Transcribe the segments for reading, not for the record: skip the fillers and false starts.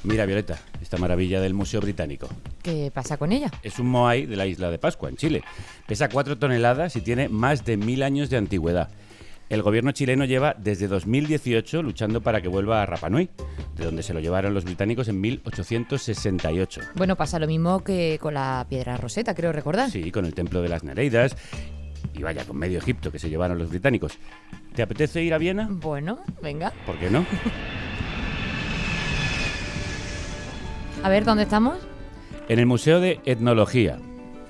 Mira, Violeta, esta maravilla del Museo Británico. ¿Qué pasa con ella? Es un Moai de la isla de Pascua, en Chile. Pesa 4 toneladas y tiene más de 1000 años de antigüedad. El gobierno chileno lleva desde 2018 luchando para que vuelva a Rapa Nui, de donde se lo llevaron los británicos en 1868. Bueno, pasa lo mismo que con la piedra Rosetta, creo recordar. Sí, con el templo de las Nereidas y vaya, con medio Egipto que se llevaron los británicos. ¿Te apetece ir a Viena? Bueno, venga. ¿Por qué no? A ver, ¿dónde estamos? En el Museo de Etnología.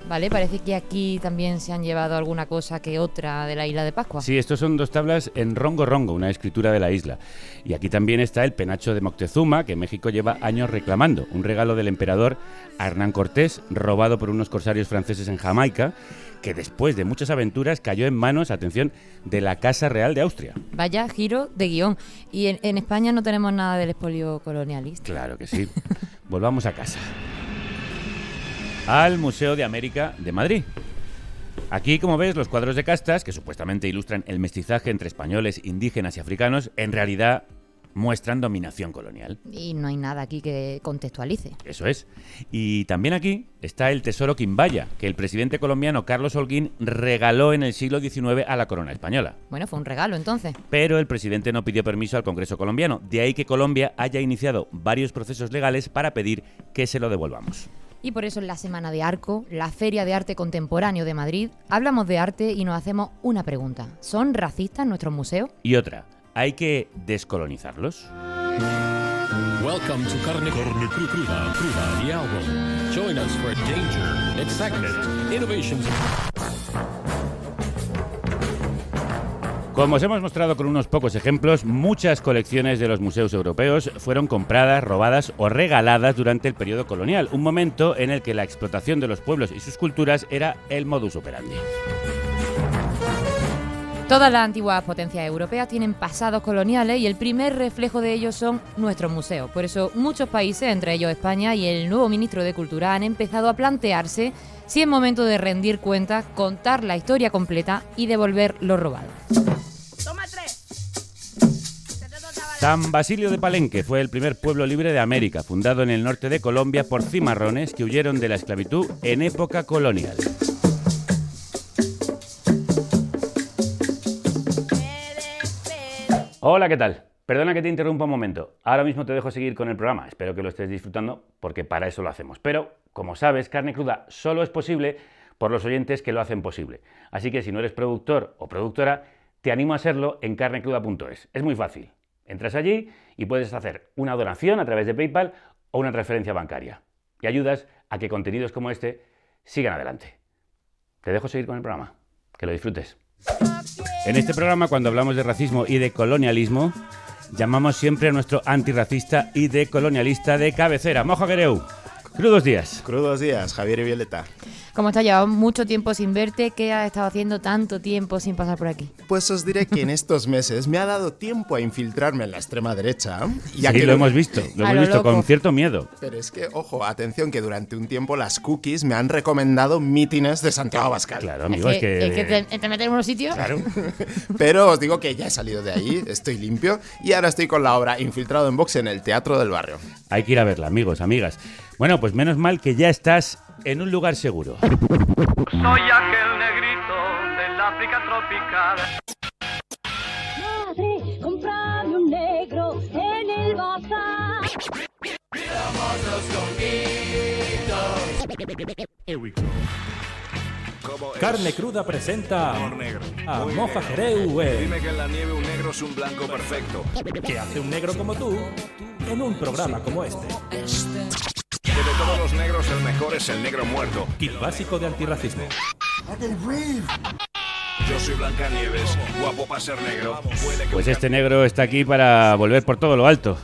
Vale, parece que aquí también se han llevado alguna cosa que otra de la isla de Pascua. Sí, estos son 2 tablas en rongo rongo, una escritura de la isla. Y aquí también está el penacho de Moctezuma, que México lleva años reclamando. Un regalo del emperador a Hernán Cortés, robado por unos corsarios franceses en Jamaica, que después de muchas aventuras cayó en manos, atención, de la Casa Real de Austria. Vaya giro de guión. Y en España no tenemos nada del expolio colonialista. Claro que sí. Volvamos a casa. Al Museo de América de Madrid. Aquí, como ves, los cuadros de castas, que supuestamente ilustran el mestizaje entre españoles, indígenas y africanos, en realidad muestran dominación colonial. Y no hay nada aquí que contextualice. Eso es. Y también aquí está el tesoro Quimbaya, que el presidente colombiano Carlos Holguín regaló en el siglo XIX a la corona española. Bueno, fue un regalo entonces. Pero el presidente no pidió permiso al Congreso colombiano, de ahí que Colombia haya iniciado varios procesos legales para pedir que se lo devolvamos. Y por eso en la Semana de Arco, la Feria de Arte Contemporáneo de Madrid, hablamos de arte y nos hacemos una pregunta. ¿Son racistas nuestros museos? Y otra, ¿hay que descolonizarlos? Welcome to Carne Cruda the album. Join us for danger, excitement, innovations. Como os hemos mostrado con unos pocos ejemplos, muchas colecciones de los museos europeos fueron compradas, robadas o regaladas durante el periodo colonial, un momento en el que la explotación de los pueblos y sus culturas era el modus operandi. Todas las antiguas potencias europeas tienen pasados coloniales y el primer reflejo de ellos son nuestros museos. Por eso muchos países, entre ellos España y el nuevo ministro de Cultura, han empezado a plantearse si es momento de rendir cuentas, contar la historia completa y devolver lo robado. San Basilio de Palenque fue el primer pueblo libre de América, fundado en el norte de Colombia por cimarrones que huyeron de la esclavitud en época colonial. Hola, ¿qué tal? Perdona que te interrumpa un momento. Ahora mismo te dejo seguir con el programa. Espero que lo estés disfrutando porque para eso lo hacemos. Pero, como sabes, Carne Cruda solo es posible por los oyentes que lo hacen posible. Así que si no eres productor o productora, te animo a serlo en carnecruda.es. Es muy fácil. Entras allí y puedes hacer una donación a través de PayPal o una transferencia bancaria. Y ayudas a que contenidos como este sigan adelante. Te dejo seguir con el programa. Que lo disfrutes. En este programa, cuando hablamos de racismo y de colonialismo, llamamos siempre a nuestro antirracista y decolonialista de cabecera, Moja Guereu. Crudos días. Crudos días, Javier y Violeta. ¿Cómo estás? Llevado mucho tiempo sin verte. ¿Qué has estado haciendo tanto tiempo sin pasar por aquí? Pues os diré que en estos meses me ha dado tiempo a infiltrarme en la extrema derecha. Ya sí, que lo hemos visto con cierto miedo. Pero es que, ojo, atención, que durante un tiempo las cookies me han recomendado mítines de Santiago Abascal. Claro, amigo, es que te metes en unos sitios. Claro. Pero os digo que ya he salido de ahí, estoy limpio y ahora estoy con la obra Infiltrado en Vox en el Teatro del Barrio. Hay que ir a verla, amigos, amigas. Bueno, pues menos mal que ya estás en un lugar seguro. Soy aquel negrito del África tropical. Madre, comprame un negro en el bazar. Carne Cruda presenta a Moja Guereu. Dime que en la nieve un negro es un blanco perfecto. ¿Qué hace un negro como tú en un programa como este? Que de todos los negros el mejor es el negro muerto. Kit básico de antirracismo. Yo soy Blancanieves, guapo para ser negro. Pues este negro está aquí para volver por todo lo alto,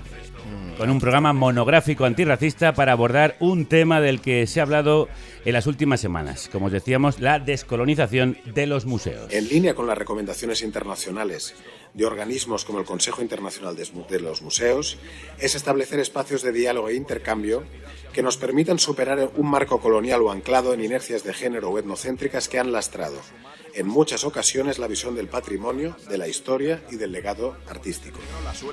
con un programa monográfico antirracista para abordar un tema del que se ha hablado en las últimas semanas. Como os decíamos, la descolonización de los museos. En línea con las recomendaciones internacionales de organismos como el Consejo Internacional de los Museos, es establecer espacios de diálogo e intercambio que nos permitan superar un marco colonial o anclado en inercias de género o etnocéntricas que han lastrado en muchas ocasiones la visión del patrimonio, de la historia y del legado artístico.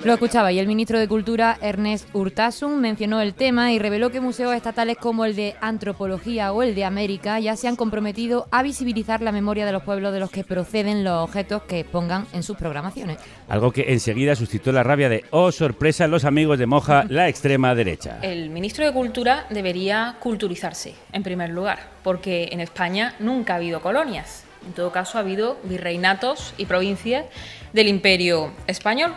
Lo escuchaba y el ministro de Cultura, Ernest Urtasun, mencionó el tema y reveló que museos estatales como el de Antropología o el de América ya se han comprometido a visibilizar la memoria de los pueblos de los que proceden los objetos que expongan en sus programaciones. Algo que enseguida suscitó la rabia de, oh sorpresa, los amigos de Moja, la extrema derecha. El ministro de Cultura debería culturizarse, en primer lugar, porque en España nunca ha habido colonias. En todo caso, ha habido virreinatos y provincias del Imperio Español.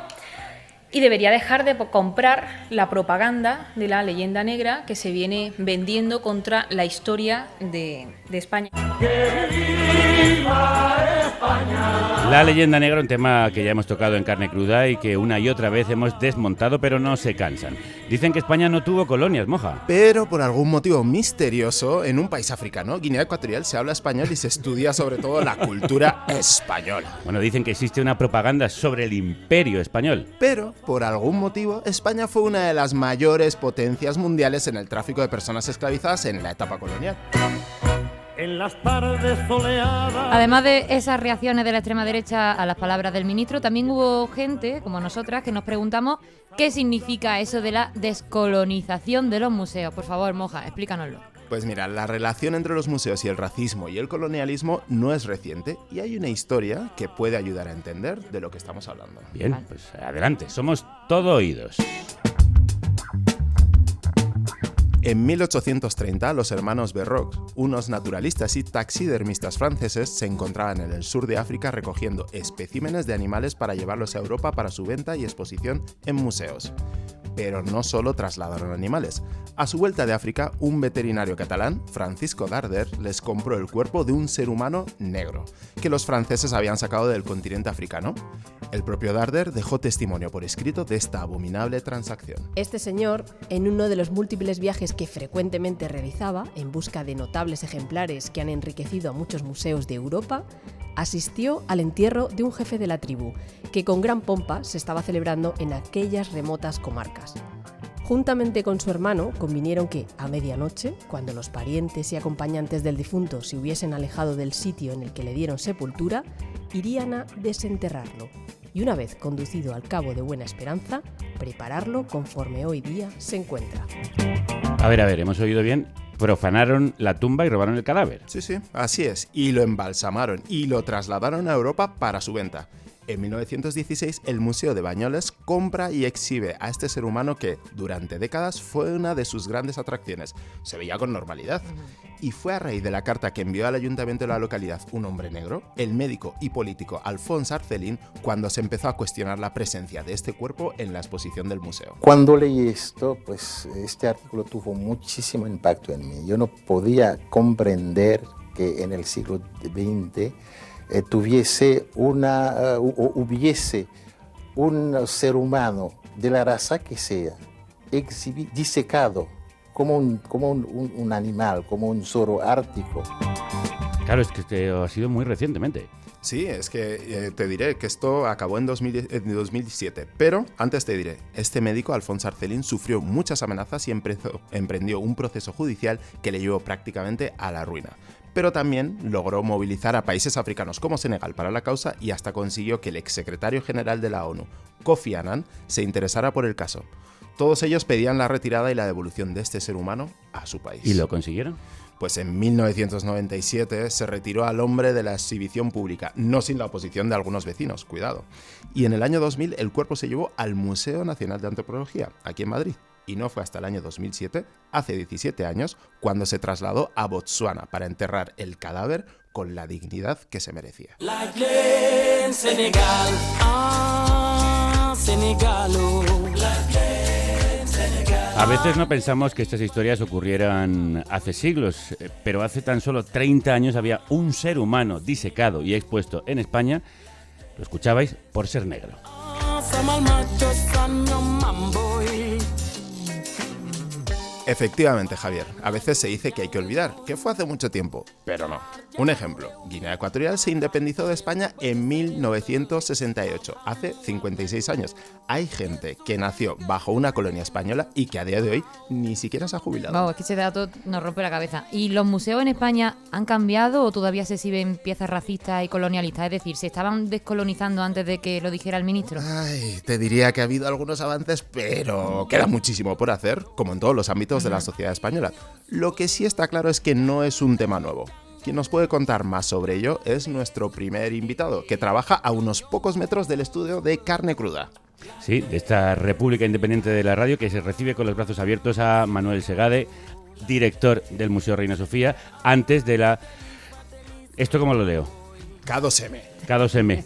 Y debería dejar de comprar la propaganda de la leyenda negra que se viene vendiendo contra la historia de España. La leyenda negra, un tema que ya hemos tocado en Carne Cruda y que una y otra vez hemos desmontado, pero no se cansan. Dicen que España no tuvo colonias, Moja. Pero por algún motivo misterioso, en un país africano, Guinea Ecuatorial, se habla español y se estudia sobre todo la cultura española. Bueno, dicen que existe una propaganda sobre el Imperio Español. Pero, por algún motivo, España fue una de las mayores potencias mundiales en el tráfico de personas esclavizadas en la etapa colonial. En las tardes soleadas. Además de esas reacciones de la extrema derecha a las palabras del ministro, también hubo gente, como nosotras, que nos preguntamos qué significa eso de la descolonización de los museos. Por favor, Moja, explícanoslo. Pues mira, la relación entre los museos y el racismo y el colonialismo no es reciente y hay una historia que puede ayudar a entender de lo que estamos hablando. Bien, pues adelante, somos todo oídos. En 1830, los hermanos Berroc, unos naturalistas y taxidermistas franceses, se encontraban en el sur de África recogiendo especímenes de animales para llevarlos a Europa para su venta y exposición en museos. Pero no solo trasladaron animales. A su vuelta de África, un veterinario catalán, Francisco Darder, les compró el cuerpo de un ser humano negro, que los franceses habían sacado del continente africano. El propio Darder dejó testimonio por escrito de esta abominable transacción. Este señor, en uno de los múltiples viajes que frecuentemente realizaba, en busca de notables ejemplares que han enriquecido a muchos museos de Europa, asistió al entierro de un jefe de la tribu, que con gran pompa se estaba celebrando en aquellas remotas comarcas. Juntamente con su hermano, convinieron que, a medianoche, cuando los parientes y acompañantes del difunto se hubiesen alejado del sitio en el que le dieron sepultura, irían a desenterrarlo y, una vez conducido al Cabo de Buena Esperanza, prepararlo conforme hoy día se encuentra. A ver, hemos oído bien. Profanaron la tumba y robaron el cadáver. Sí, así es. Y lo embalsamaron y lo trasladaron a Europa para su venta. En 1916, el Museo de Bañoles compra y exhibe a este ser humano que, durante décadas, fue una de sus grandes atracciones. Se veía con normalidad. Y fue a raíz de la carta que envió al ayuntamiento de la localidad un hombre negro, el médico y político Alphonse Arcelin, cuando se empezó a cuestionar la presencia de este cuerpo en la exposición del museo. Cuando leí esto, pues este artículo tuvo muchísimo impacto en mí. Yo no podía comprender que en el siglo XX hubiese un ser humano de la raza que sea disecado como un animal, como un zorro ártico. Claro, es que ha sido muy recientemente. Sí, es que te diré que esto acabó en 2017, pero antes te diré, este médico, Alphonse Arcelin, sufrió muchas amenazas y emprendió un proceso judicial que le llevó prácticamente a la ruina. Pero también logró movilizar a países africanos como Senegal para la causa y hasta consiguió que el exsecretario general de la ONU, Kofi Annan, se interesara por el caso. Todos ellos pedían la retirada y la devolución de este ser humano a su país. ¿Y lo consiguieron? Pues en 1997 se retiró al hombre de la exhibición pública, no sin la oposición de algunos vecinos, cuidado. Y en el año 2000 el cuerpo se llevó al Museo Nacional de Antropología, aquí en Madrid. Y no fue hasta el año 2007, hace 17 años, cuando se trasladó a Botsuana para enterrar el cadáver con la dignidad que se merecía. A veces no pensamos que estas historias ocurrieran hace siglos, pero hace tan solo 30 años había un ser humano disecado y expuesto en España, lo escuchabais, por ser negro. Efectivamente, Javier, a veces se dice que hay que olvidar, que fue hace mucho tiempo, pero no. Un ejemplo, Guinea Ecuatorial se independizó de España en 1968, hace 56 años. Hay gente que nació bajo una colonia española y que a día de hoy ni siquiera se ha jubilado. Vamos, es que ese dato nos rompe la cabeza. ¿Y los museos en España han cambiado o todavía se exhiben piezas racistas y colonialistas? Es decir, ¿se estaban descolonizando antes de que lo dijera el ministro? Ay, te diría que ha habido algunos avances, pero queda muchísimo por hacer, como en todos los ámbitos de la sociedad española. Lo que sí está claro es que no es un tema nuevo. Quien nos puede contar más sobre ello es nuestro primer invitado, que trabaja a unos pocos metros del estudio de Carne Cruda. Sí, de esta República Independiente de la Radio, que se recibe con los brazos abiertos a Manuel Segade, director del Museo Reina Sofía, antes de la... ¿Esto cómo lo leo? K2M. K2M.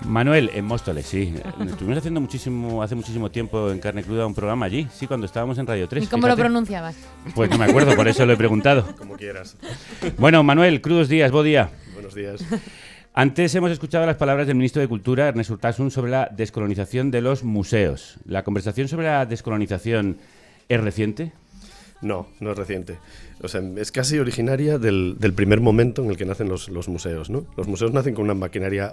Manuel, en Móstoles, sí. Estuvimos haciendo hace muchísimo tiempo en Carne Cruda un programa allí, sí, cuando estábamos en Radio 3. ¿Y cómo lo pronunciabas? Pues no me acuerdo, por eso lo he preguntado. Como quieras. Bueno, Manuel, crudos días, bo día. Buenos días. Antes hemos escuchado las palabras del ministro de Cultura, Ernest Urtasun, sobre la descolonización de los museos. ¿La conversación sobre la descolonización es reciente? No, no es reciente. O sea, es casi originaria del primer momento en el que nacen los museos, ¿no? Los museos nacen con una maquinaria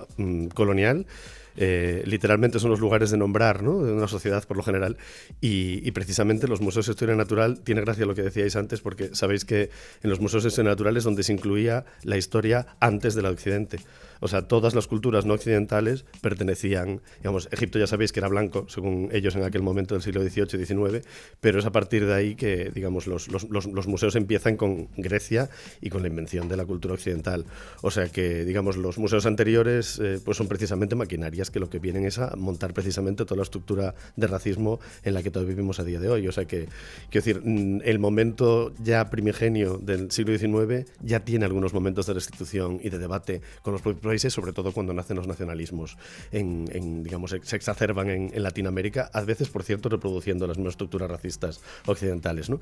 colonial. Literalmente son los lugares de nombrar, ¿no?, de una sociedad por lo general, y precisamente los museos de historia natural tiene gracia lo que decíais antes, porque sabéis que en los museos de historia natural es donde se incluía la historia antes de la de Occidente. O sea, todas las culturas no occidentales pertenecían, digamos, Egipto ya sabéis que era blanco, según ellos en aquel momento del siglo XVIII y XIX, pero es a partir de ahí que, digamos, los museos empiezan con Grecia y con la invención de la cultura occidental. O sea que, digamos, los museos anteriores pues son precisamente maquinarias que lo que vienen es a montar precisamente toda la estructura de racismo en la que todavía vivimos a día de hoy. O sea que, quiero decir, el momento ya primigenio del siglo XIX ya tiene algunos momentos de restitución y de debate con los propios países, sobre todo cuando nacen los nacionalismos, digamos, se exacerban en Latinoamérica, a veces, por cierto, reproduciendo las mismas estructuras racistas occidentales, ¿no?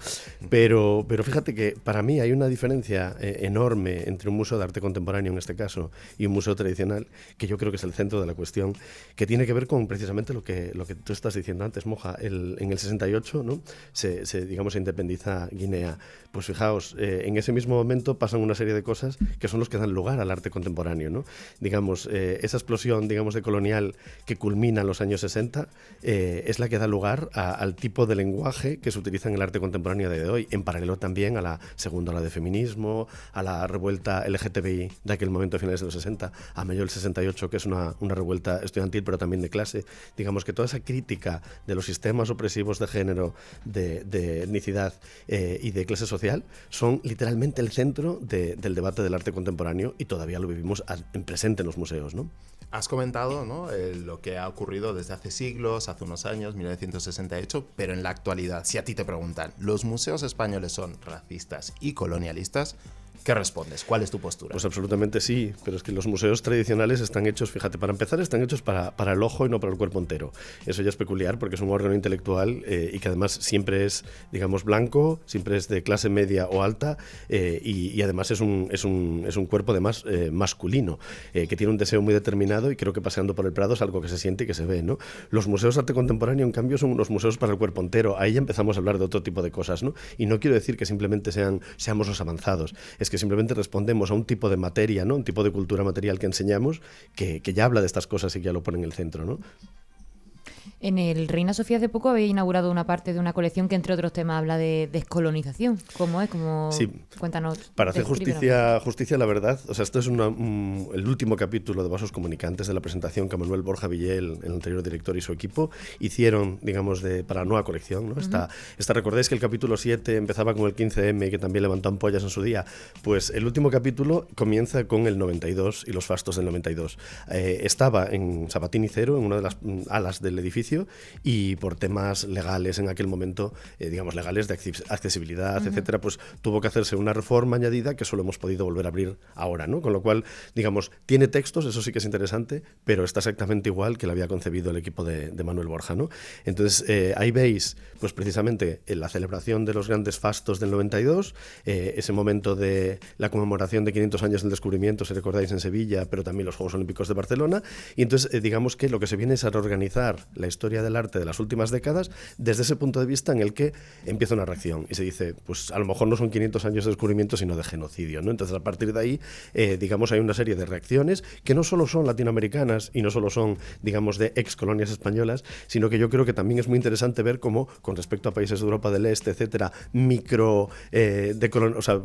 Pero fíjate que para mí hay una diferencia enorme entre un museo de arte contemporáneo, en este caso, y un museo tradicional, que yo creo que es el centro de la cuestión, que tiene que ver con precisamente lo que tú estás diciendo antes, Moja. En el 68, ¿no?, se independiza Guinea. Pues fijaos, en ese mismo momento pasan una serie de cosas que son los que dan lugar al arte contemporáneo, ¿no? Digamos, esa explosión, digamos, de colonial que culmina en los años 60 es la que da lugar al tipo de lenguaje que se utiliza en el arte contemporáneo de hoy, en paralelo también a la segunda ola de feminismo, a la revuelta LGTBI de aquel momento a finales de los 60, a mayo del 68, que es una revuelta estudiantil, pero también de clase. Digamos que toda esa crítica de los sistemas opresivos de género, de etnicidad y de clase social son literalmente el centro del debate del arte contemporáneo, y todavía lo vivimos en presente en los museos, ¿no? Has comentado, ¿no?, lo que ha ocurrido desde hace siglos, hace unos años, 1968, pero en la actualidad, si a ti te preguntan, ¿los museos españoles son racistas y colonialistas? ¿Qué respondes? ¿Cuál es tu postura? Pues absolutamente sí, pero es que los museos tradicionales están hechos, fíjate, para empezar, están hechos para el ojo y no para el cuerpo entero. Eso ya es peculiar porque es un órgano intelectual y que además siempre es, digamos, blanco, siempre es de clase media o alta y además es un cuerpo además masculino, que tiene un deseo muy determinado, y creo que paseando por el Prado es algo que se siente y que se ve, ¿no? Los museos de arte contemporáneo, en cambio, son unos museos para el cuerpo entero. Ahí ya empezamos a hablar de otro tipo de cosas, ¿no? Y no quiero decir que simplemente seamos los avanzados, es que simplemente respondemos a un tipo de materia, ¿no?, un tipo de cultura material que enseñamos que ya habla de estas cosas y que ya lo pone en el centro, ¿no? En el Reina Sofía hace poco había inaugurado una parte de una colección que, entre otros temas, habla de descolonización. ¿Cómo es? Sí. Cuéntanos. Para hacer justicia, la verdad, o sea, esto es el último capítulo de Vasos Comunicantes de la presentación que Manuel Borja Villel, el anterior director, y su equipo hicieron, digamos, para la nueva colección, ¿no? Recordáis que el capítulo 7 empezaba con el 15M, que también levantó ampollas en su día. Pues el último capítulo comienza con el 92 y los fastos del 92. Estaba en Sabatini Cero, en una de las alas del edificio, y por temas legales en aquel momento, digamos, legales de accesibilidad, etcétera, pues tuvo que hacerse una reforma añadida que solo hemos podido volver a abrir ahora, ¿no? Con lo cual, digamos, tiene textos, eso sí que es interesante, pero está exactamente igual que lo había concebido el equipo de Manuel Borja, ¿no? Entonces, ahí veis, pues precisamente, la celebración de los grandes fastos del 92, ese momento de la conmemoración de 500 años del descubrimiento, si recordáis, en Sevilla, pero también los Juegos Olímpicos de Barcelona, y entonces, digamos que lo que se viene es a reorganizar la historia historia del arte de las últimas décadas desde ese punto de vista en el que empieza una reacción y se dice, pues a lo mejor no son 500 años de descubrimiento, sino de genocidio, ¿no? Entonces, a partir de ahí, digamos, hay una serie de reacciones que no solo son latinoamericanas y no solo son, digamos, de excolonias españolas, sino que yo creo que también es muy interesante ver cómo, con respecto a países de Europa del Este, etcétera,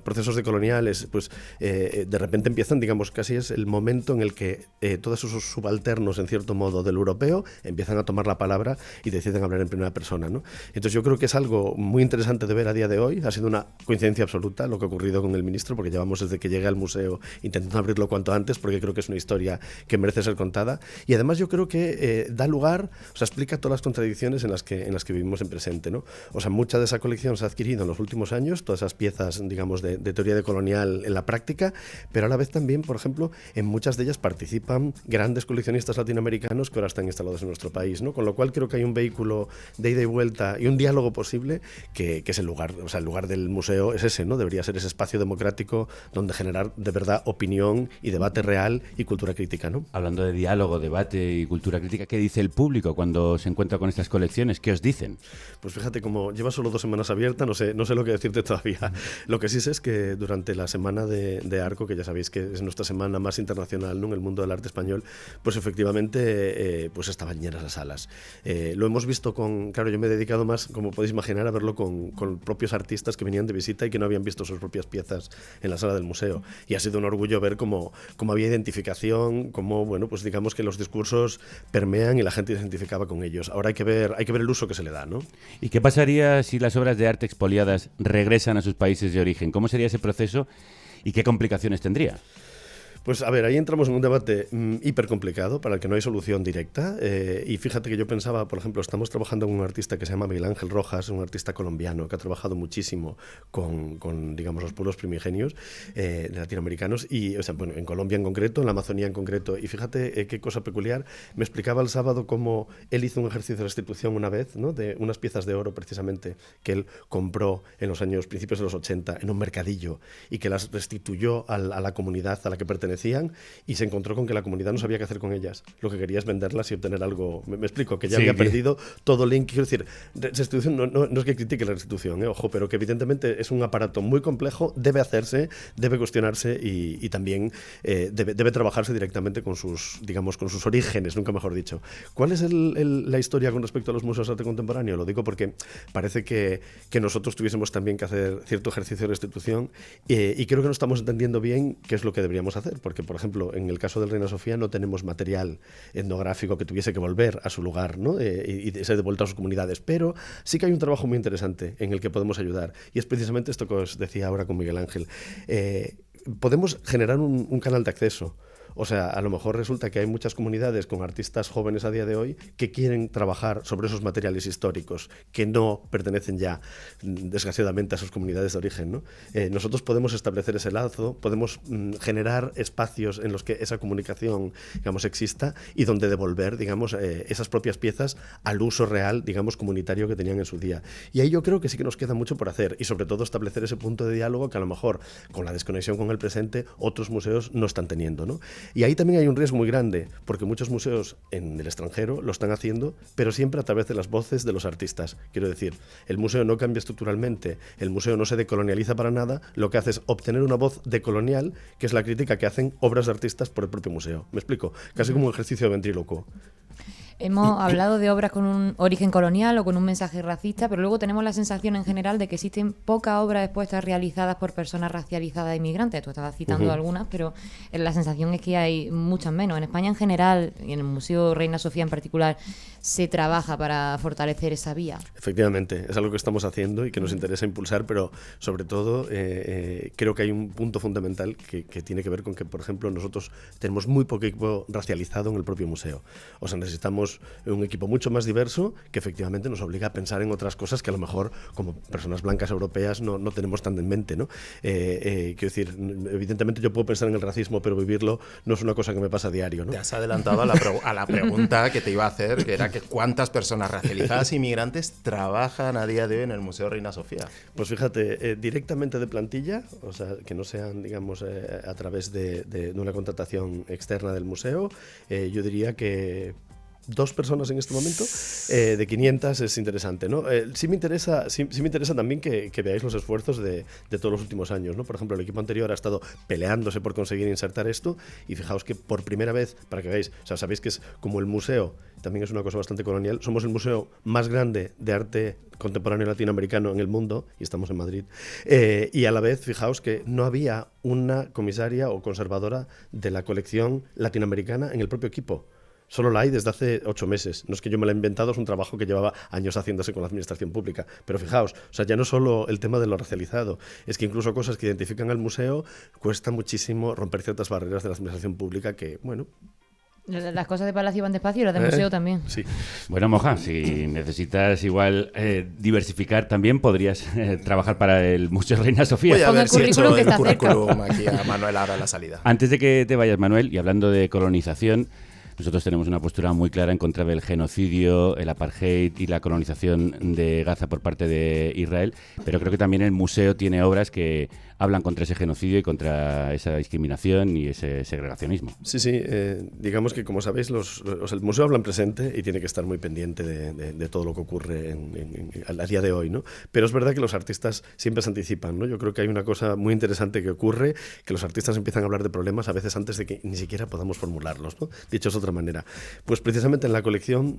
procesos decoloniales, pues de repente empiezan, digamos, casi es el momento en el que todos esos subalternos, en cierto modo, del europeo, empiezan a tomar la palabra y deciden hablar en primera persona, ¿no? Entonces yo creo que es algo muy interesante de ver a día de hoy. Ha sido una coincidencia absoluta lo que ha ocurrido con el ministro, porque llevamos desde que llegué al museo intentando abrirlo cuanto antes, porque creo que es una historia que merece ser contada. Y además yo creo que da lugar, o sea, explica todas las contradicciones en las que vivimos en presente, ¿no? O sea, mucha de esa colección se ha adquirido en los últimos años, todas esas piezas, digamos, de teoría decolonial en la práctica, pero a la vez también, por ejemplo, en muchas de ellas participan grandes coleccionistas latinoamericanos que ahora están instalados en nuestro país, ¿no? Con lo cual creo que hay un vehículo de ida y vuelta y un diálogo posible que es el lugar, o sea, el lugar del museo es ese, ¿no? Debería ser ese espacio democrático donde generar de verdad opinión y debate real y cultura crítica, ¿no? Hablando de diálogo, debate y cultura crítica, ¿qué dice el público cuando se encuentra con estas colecciones? ¿Qué os dicen? Pues fíjate, como lleva solo 2 semanas abierta, no sé lo que decirte todavía. Lo que sí sé es que durante la semana de Arco, que ya sabéis que es nuestra semana más internacional, ¿no?, en el mundo del arte español, pues efectivamente pues estaban llenas las salas. Lo hemos visto claro, yo me he dedicado más, como podéis imaginar, a verlo con propios artistas que venían de visita y que no habían visto sus propias piezas en la sala del museo. Y ha sido un orgullo ver cómo había identificación, cómo, bueno, pues digamos que los discursos permean y la gente identificaba con ellos. Ahora hay que ver el uso que se le da, ¿no? ¿Y qué pasaría si las obras de arte expoliadas regresan a sus países de origen? ¿Cómo sería ese proceso y qué complicaciones tendría? Pues a ver, ahí entramos en un debate hiper complicado para el que no hay solución directa, y fíjate que yo pensaba, por ejemplo, estamos trabajando con un artista que se llama Miguel Ángel Rojas, un artista colombiano que ha trabajado muchísimo con digamos, los pueblos primigenios latinoamericanos, y, o sea, bueno, en Colombia en concreto, en la Amazonía en concreto, y fíjate qué cosa peculiar, me explicaba el sábado cómo él hizo un ejercicio de restitución una vez, ¿no?, de unas piezas de oro precisamente que él compró en los principios de los 80 en un mercadillo y que las restituyó a la comunidad a la que pertenecían, y se encontró con que la comunidad no sabía qué hacer con ellas. Lo que quería es venderlas y obtener algo. Me explico, que ya había perdido todo link. Quiero decir, restitución no es que critique la restitución, ojo, pero que evidentemente es un aparato muy complejo, debe hacerse, debe cuestionarse y también debe trabajarse directamente con sus orígenes, nunca mejor dicho. ¿Cuál es la historia con respecto a los museos de arte contemporáneo? Lo digo porque parece que nosotros tuviésemos también que hacer cierto ejercicio de restitución, y creo que no estamos entendiendo bien qué es lo que deberíamos hacer. Porque, por ejemplo, en el caso del Reina Sofía no tenemos material etnográfico que tuviese que volver a su lugar, ¿no?, y ser devuelto a sus comunidades, pero sí que hay un trabajo muy interesante en el que podemos ayudar, y es precisamente esto que os decía ahora con Miguel Ángel. Podemos generar un canal de acceso. O sea, a lo mejor resulta que hay muchas comunidades con artistas jóvenes a día de hoy que quieren trabajar sobre esos materiales históricos que no pertenecen ya, desgraciadamente, a sus comunidades de origen, ¿no? Nosotros podemos establecer ese lazo, podemos generar espacios en los que esa comunicación, digamos, exista, y donde devolver, digamos, esas propias piezas al uso real, digamos, comunitario que tenían en su día. Y ahí yo creo que sí que nos queda mucho por hacer, y sobre todo establecer ese punto de diálogo que a lo mejor, con la desconexión con el presente, otros museos no están teniendo, ¿no? Y ahí también hay un riesgo muy grande, porque muchos museos en el extranjero lo están haciendo, pero siempre a través de las voces de los artistas. Quiero decir, el museo no cambia estructuralmente, el museo no se decolonializa para nada, lo que hace es obtener una voz decolonial, que es la crítica que hacen obras de artistas por el propio museo. ¿Me explico? Casi como un ejercicio de ventrílocuo. Hemos hablado de obras con un origen colonial o con un mensaje racista, pero luego tenemos la sensación en general de que existen pocas obras expuestas realizadas por personas racializadas e inmigrantes. Tú estabas citando algunas, pero la sensación es que hay muchas menos. En España en general, y en el Museo Reina Sofía en particular, se trabaja para fortalecer esa vía. Efectivamente, es algo que estamos haciendo y que nos interesa impulsar, pero sobre todo creo que hay un punto fundamental que tiene que ver con que, por ejemplo, nosotros tenemos muy poco equipo racializado en el propio museo. O sea, necesitamos un equipo mucho más diverso que efectivamente nos obliga a pensar en otras cosas que a lo mejor como personas blancas europeas no tenemos tan en mente, ¿no? Quiero decir, evidentemente yo puedo pensar en el racismo, pero vivirlo no es una cosa que me pasa a diario, ¿no? Te has adelantado a la pregunta que te iba a hacer, que era que ¿cuántas personas racializadas e inmigrantes trabajan a día de hoy en el Museo Reina Sofía? Pues fíjate, directamente de plantilla, o sea, que no sean, digamos, a través de una contratación externa del museo, yo diría que 2 personas en este momento, de 500 es interesante, ¿no? Sí me interesa también que veáis los esfuerzos de todos los últimos años, ¿no? Por ejemplo, el equipo anterior ha estado peleándose por conseguir insertar esto, y fijaos que por primera vez, para que veáis, o sea, sabéis que es como el museo, también es una cosa bastante colonial, somos el museo más grande de arte contemporáneo latinoamericano en el mundo, y estamos en Madrid, y a la vez, fijaos que no había una comisaria o conservadora de la colección latinoamericana en el propio equipo. Solo la hay desde hace 8 meses. No es que yo me la he inventado, es un trabajo que llevaba años haciéndose con la administración pública. Pero fijaos, o sea, ya no solo el tema de lo racializado, es que incluso cosas que identifican al museo cuesta muchísimo romper ciertas barreras de la administración pública que, bueno... Las cosas de Palacio van despacio y las de museo también. Sí. Bueno, Moja, si necesitas igual diversificar también, podrías trabajar para el Museo Reina Sofía. Voy a ver si he hecho el currículum aquí a Manuel ahora a la salida. Antes de que te vayas, Manuel, y hablando de colonización, nosotros tenemos una postura muy clara en contra del genocidio, el apartheid y la colonización de Gaza por parte de Israel, pero creo que también el museo tiene obras que hablan contra ese genocidio y contra esa discriminación y ese segregacionismo. Sí, digamos que, como sabéis, el museo habla en presente y tiene que estar muy pendiente de todo lo que ocurre a día de hoy, ¿no? Pero es verdad que los artistas siempre se anticipan, ¿no? Yo creo que hay una cosa muy interesante que ocurre, que los artistas empiezan a hablar de problemas a veces antes de que ni siquiera podamos formularlos, ¿no? Dicho de otra manera. Pues precisamente en la colección,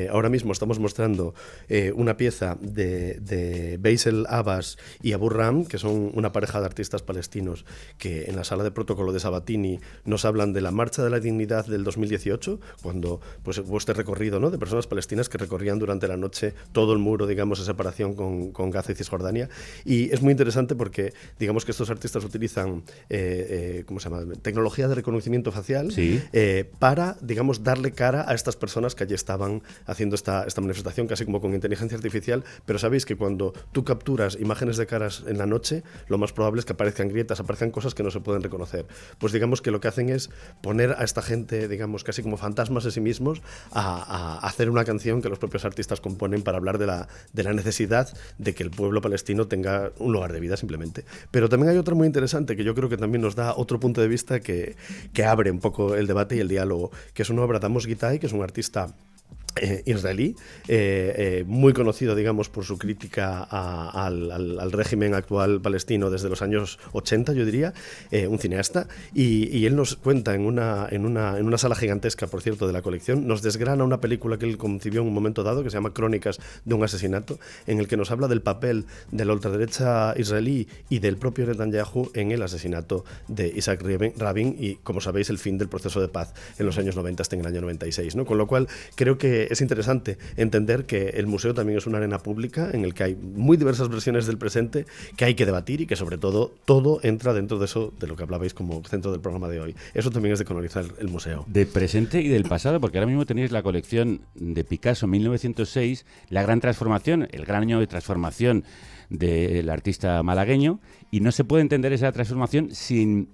ahora mismo estamos mostrando una pieza de Bassel Abbas y Abu Ram, que son una pareja de artistas palestinos que en la sala de protocolo de Sabatini nos hablan de la Marcha de la Dignidad del 2018, cuando pues hubo este recorrido, ¿no?, de personas palestinas que recorrían durante la noche todo el muro, digamos, de separación con Gaza y Cisjordania. Y es muy interesante porque, digamos, que estos artistas utilizan ¿cómo se llama?, tecnología de reconocimiento facial, sí, para, digamos, darle cara a estas personas que allí estaban haciendo esta manifestación, casi como con inteligencia artificial. Pero sabéis que cuando tú capturas imágenes de caras en la noche, lo más probable es que aparezcan grietas, aparezcan cosas que no se pueden reconocer. Pues digamos que lo que hacen es poner a esta gente, digamos, casi como fantasmas de sí mismos, a hacer una canción que los propios artistas componen para hablar de la necesidad de que el pueblo palestino tenga un lugar de vida, simplemente. Pero también hay otra muy interesante que yo creo que también nos da otro punto de vista que abre un poco el debate y el diálogo, que es una obra de Amos Gitai, que es un artista israelí, muy conocido, digamos, por su crítica al régimen actual palestino desde los años 80, yo diría, un cineasta, y él nos cuenta en una sala gigantesca, por cierto, de la colección, nos desgrana una película que él concibió en un momento dado, que se llama Crónicas de un asesinato, en el que nos habla del papel de la ultraderecha israelí y del propio Netanyahu en el asesinato de Isaac Rabin y, como sabéis, el fin del proceso de paz en los años 90 hasta en el año 96, ¿no? Con lo cual, creo que es interesante entender que el museo también es una arena pública en el que hay muy diversas versiones del presente que hay que debatir y que, sobre todo, todo entra dentro de eso, de lo que hablabais como centro del programa de hoy. Eso también es de colonizar el museo. De presente y del pasado, porque ahora mismo tenéis la colección de Picasso 1906, la gran transformación, el gran año de transformación del artista malagueño, y no se puede entender esa transformación sin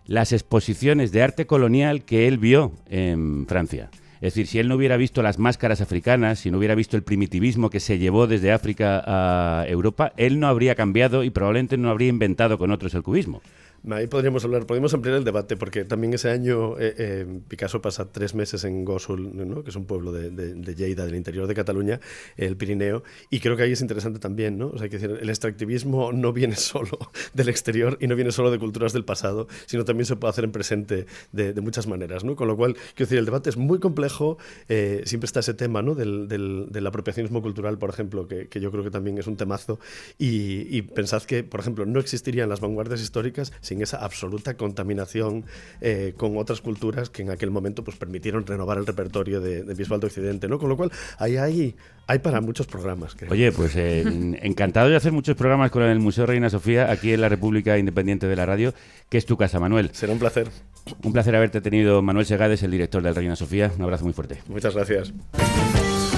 las exposiciones de arte colonial que él vio en Francia. Es decir, si él no hubiera visto las máscaras africanas, si no hubiera visto el primitivismo que se llevó desde África a Europa, él no habría cambiado y probablemente no habría inventado con otros el cubismo. Ahí podríamos ampliar el debate, porque también ese año Picasso pasa 3 meses en Gósol, ¿no?, que es un pueblo de Lleida, del interior de Cataluña, el Pirineo, y creo que ahí es interesante también, ¿no? O sea, hay que decir, el extractivismo no viene solo del exterior y no viene solo de culturas del pasado, sino también se puede hacer en presente de muchas maneras, ¿no? Con lo cual, quiero decir, el debate es muy complejo, siempre está ese tema, ¿no?, del apropiacionismo cultural, por ejemplo, que yo creo que también es un temazo, y pensad que, por ejemplo, no existirían las vanguardias históricas sin esa absoluta contaminación con otras culturas que en aquel momento pues permitieron renovar el repertorio de Bisbal de Occidente, ¿no? Con lo cual hay para muchos programas, creo. Oye, pues encantado de hacer muchos programas con el Museo Reina Sofía aquí en la República Independiente de la Radio, que es tu casa, Manuel. Será un placer. Un placer haberte tenido. Manuel Segades, el director del Reina Sofía. Un abrazo muy fuerte. Muchas gracias.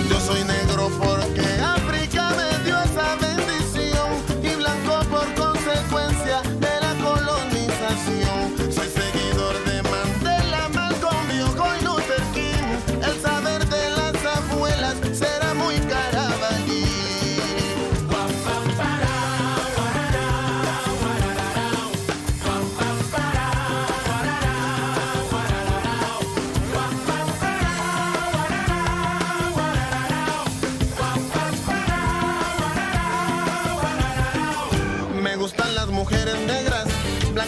Yo soy negro porque África me dio esa bendición y blanco por consecuencia de la colonización. Soy seguidor de Mandela, Malcolm, Bioko y Luther King. El saber de las abuelas será muy carabalí.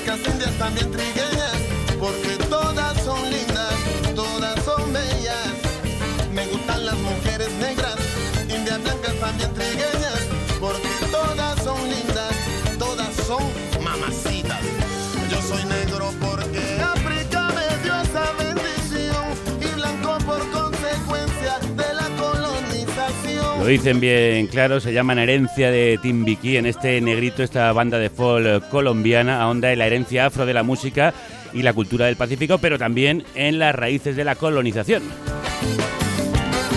chicas indias también trigueñas, porque todas son lindas, todas son bellas. Me gustan las mujeres negras, indias blancas también trigueñas, porque todas son lindas, todas son mamacitas. Yo soy negro porque África me dio esa bendición y blanco por consecuencia de la colonización. Lo dicen bien claro, se llaman Herencia de Timbiquí. En este negrito, esta banda de folk colombiana ahonda en la herencia afro de la música y la cultura del Pacífico, pero también en las raíces de la colonización.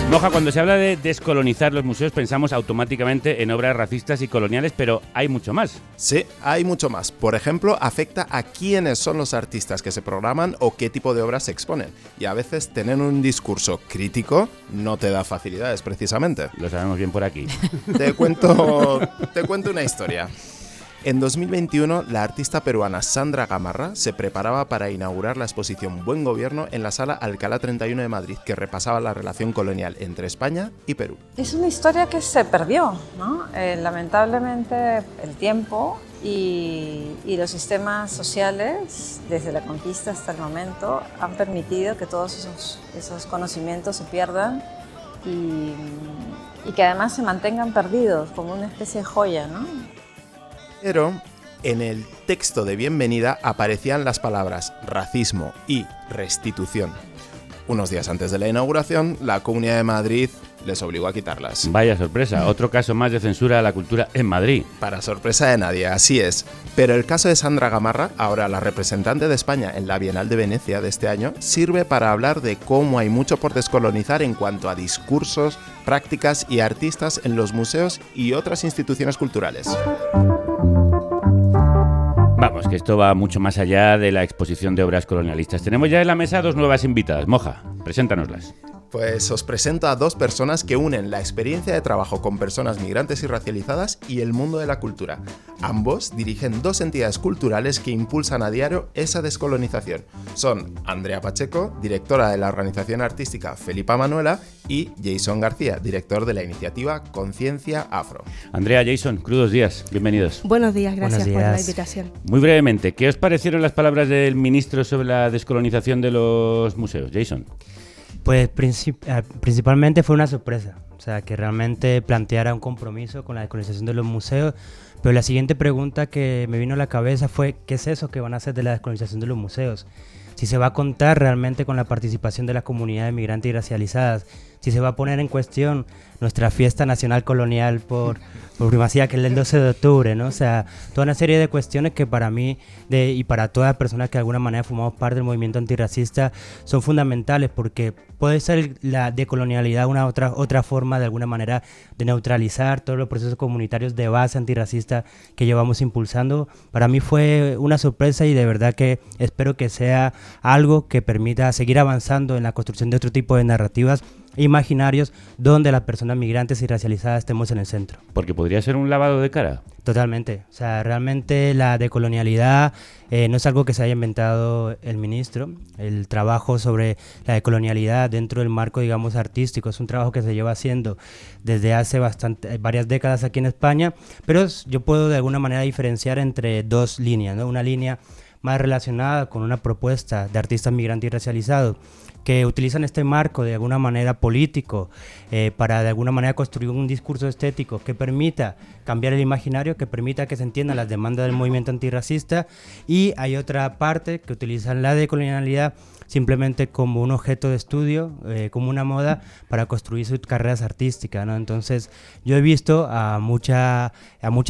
Moja, cuando se habla de descolonizar los museos pensamos automáticamente en obras racistas y coloniales, pero hay mucho más. Sí, hay mucho más. Por ejemplo, afecta a quiénes son los artistas que se programan o qué tipo de obras se exponen. Y a veces tener un discurso crítico no te da facilidades, precisamente. Lo sabemos bien por aquí. Te cuento una historia. En 2021, la artista peruana Sandra Gamarra se preparaba para inaugurar la exposición Buen Gobierno en la Sala Alcalá 31 de Madrid, que repasaba la relación colonial entre España y Perú. Es una historia que se perdió, ¿no? Lamentablemente el tiempo y los sistemas sociales, desde la conquista hasta el momento, han permitido que todos esos conocimientos se pierdan y que además se mantengan perdidos como una especie de joya, ¿no? Pero en el texto de bienvenida aparecían las palabras racismo y restitución. Unos días antes de la inauguración, la Comunidad de Madrid les obligó a quitarlas. Vaya sorpresa, otro caso más de censura a la cultura en Madrid. Para sorpresa de nadie, así es. Pero el caso de Sandra Gamarra, ahora la representante de España en la Bienal de Venecia de este año, sirve para hablar de cómo hay mucho por descolonizar en cuanto a discursos, prácticas y artistas en los museos y otras instituciones culturales. Vamos, que esto va mucho más allá de la exposición de obras colonialistas. Tenemos ya en la mesa dos nuevas invitadas. Moja, preséntanoslas. Pues os presento a dos personas que unen la experiencia de trabajo con personas migrantes y racializadas y el mundo de la cultura. Ambos dirigen dos entidades culturales que impulsan a diario esa descolonización. Son Andrea Pacheco, directora de la organización artística Felipa Manuela, y Jason García, director de la iniciativa Conciencia Afro. Andrea, Jason, crudos días, bienvenidos. Buenos días, gracias por la invitación. Muy brevemente, ¿qué os parecieron las palabras del ministro sobre la descolonización de los museos? Jason. Pues principalmente fue una sorpresa, o sea, que realmente planteara un compromiso con la descolonización de los museos, pero la siguiente pregunta que me vino a la cabeza fue, ¿qué es eso que van a hacer de la descolonización de los museos? Si se va a contar realmente con la participación de las comunidades migrantes y racializadas, si se va a poner en cuestión nuestra fiesta nacional colonial por primacía, que es el 12 de octubre, ¿no? O sea, toda una serie de cuestiones que para mí y para todas las personas que de alguna manera formamos parte del movimiento antirracista son fundamentales, porque puede ser la decolonialidad una otra forma de alguna manera de neutralizar todos los procesos comunitarios de base antirracista que llevamos impulsando. Para mí fue una sorpresa y de verdad que espero que sea algo que permita seguir avanzando en la construcción de otro tipo de narrativas imaginarios donde las personas migrantes y racializadas estemos en el centro. Porque podría ser un lavado de cara. Totalmente. O sea, realmente la decolonialidad no es algo que se haya inventado el ministro. El trabajo sobre la decolonialidad dentro del marco, digamos, artístico es un trabajo que se lleva haciendo desde hace varias décadas aquí en España, pero yo puedo de alguna manera diferenciar entre dos líneas, ¿no? Una línea más relacionada con una propuesta de artistas migrantes y racializados que utilizan este marco de alguna manera político para de alguna manera construir un discurso estético que permita cambiar el imaginario, que permita que se entiendan las demandas del movimiento antirracista, y hay otra parte que utilizan la decolonialidad simplemente como un objeto de estudio, como una moda para construir sus carreras artísticas, ¿no? Entonces yo he visto a muchas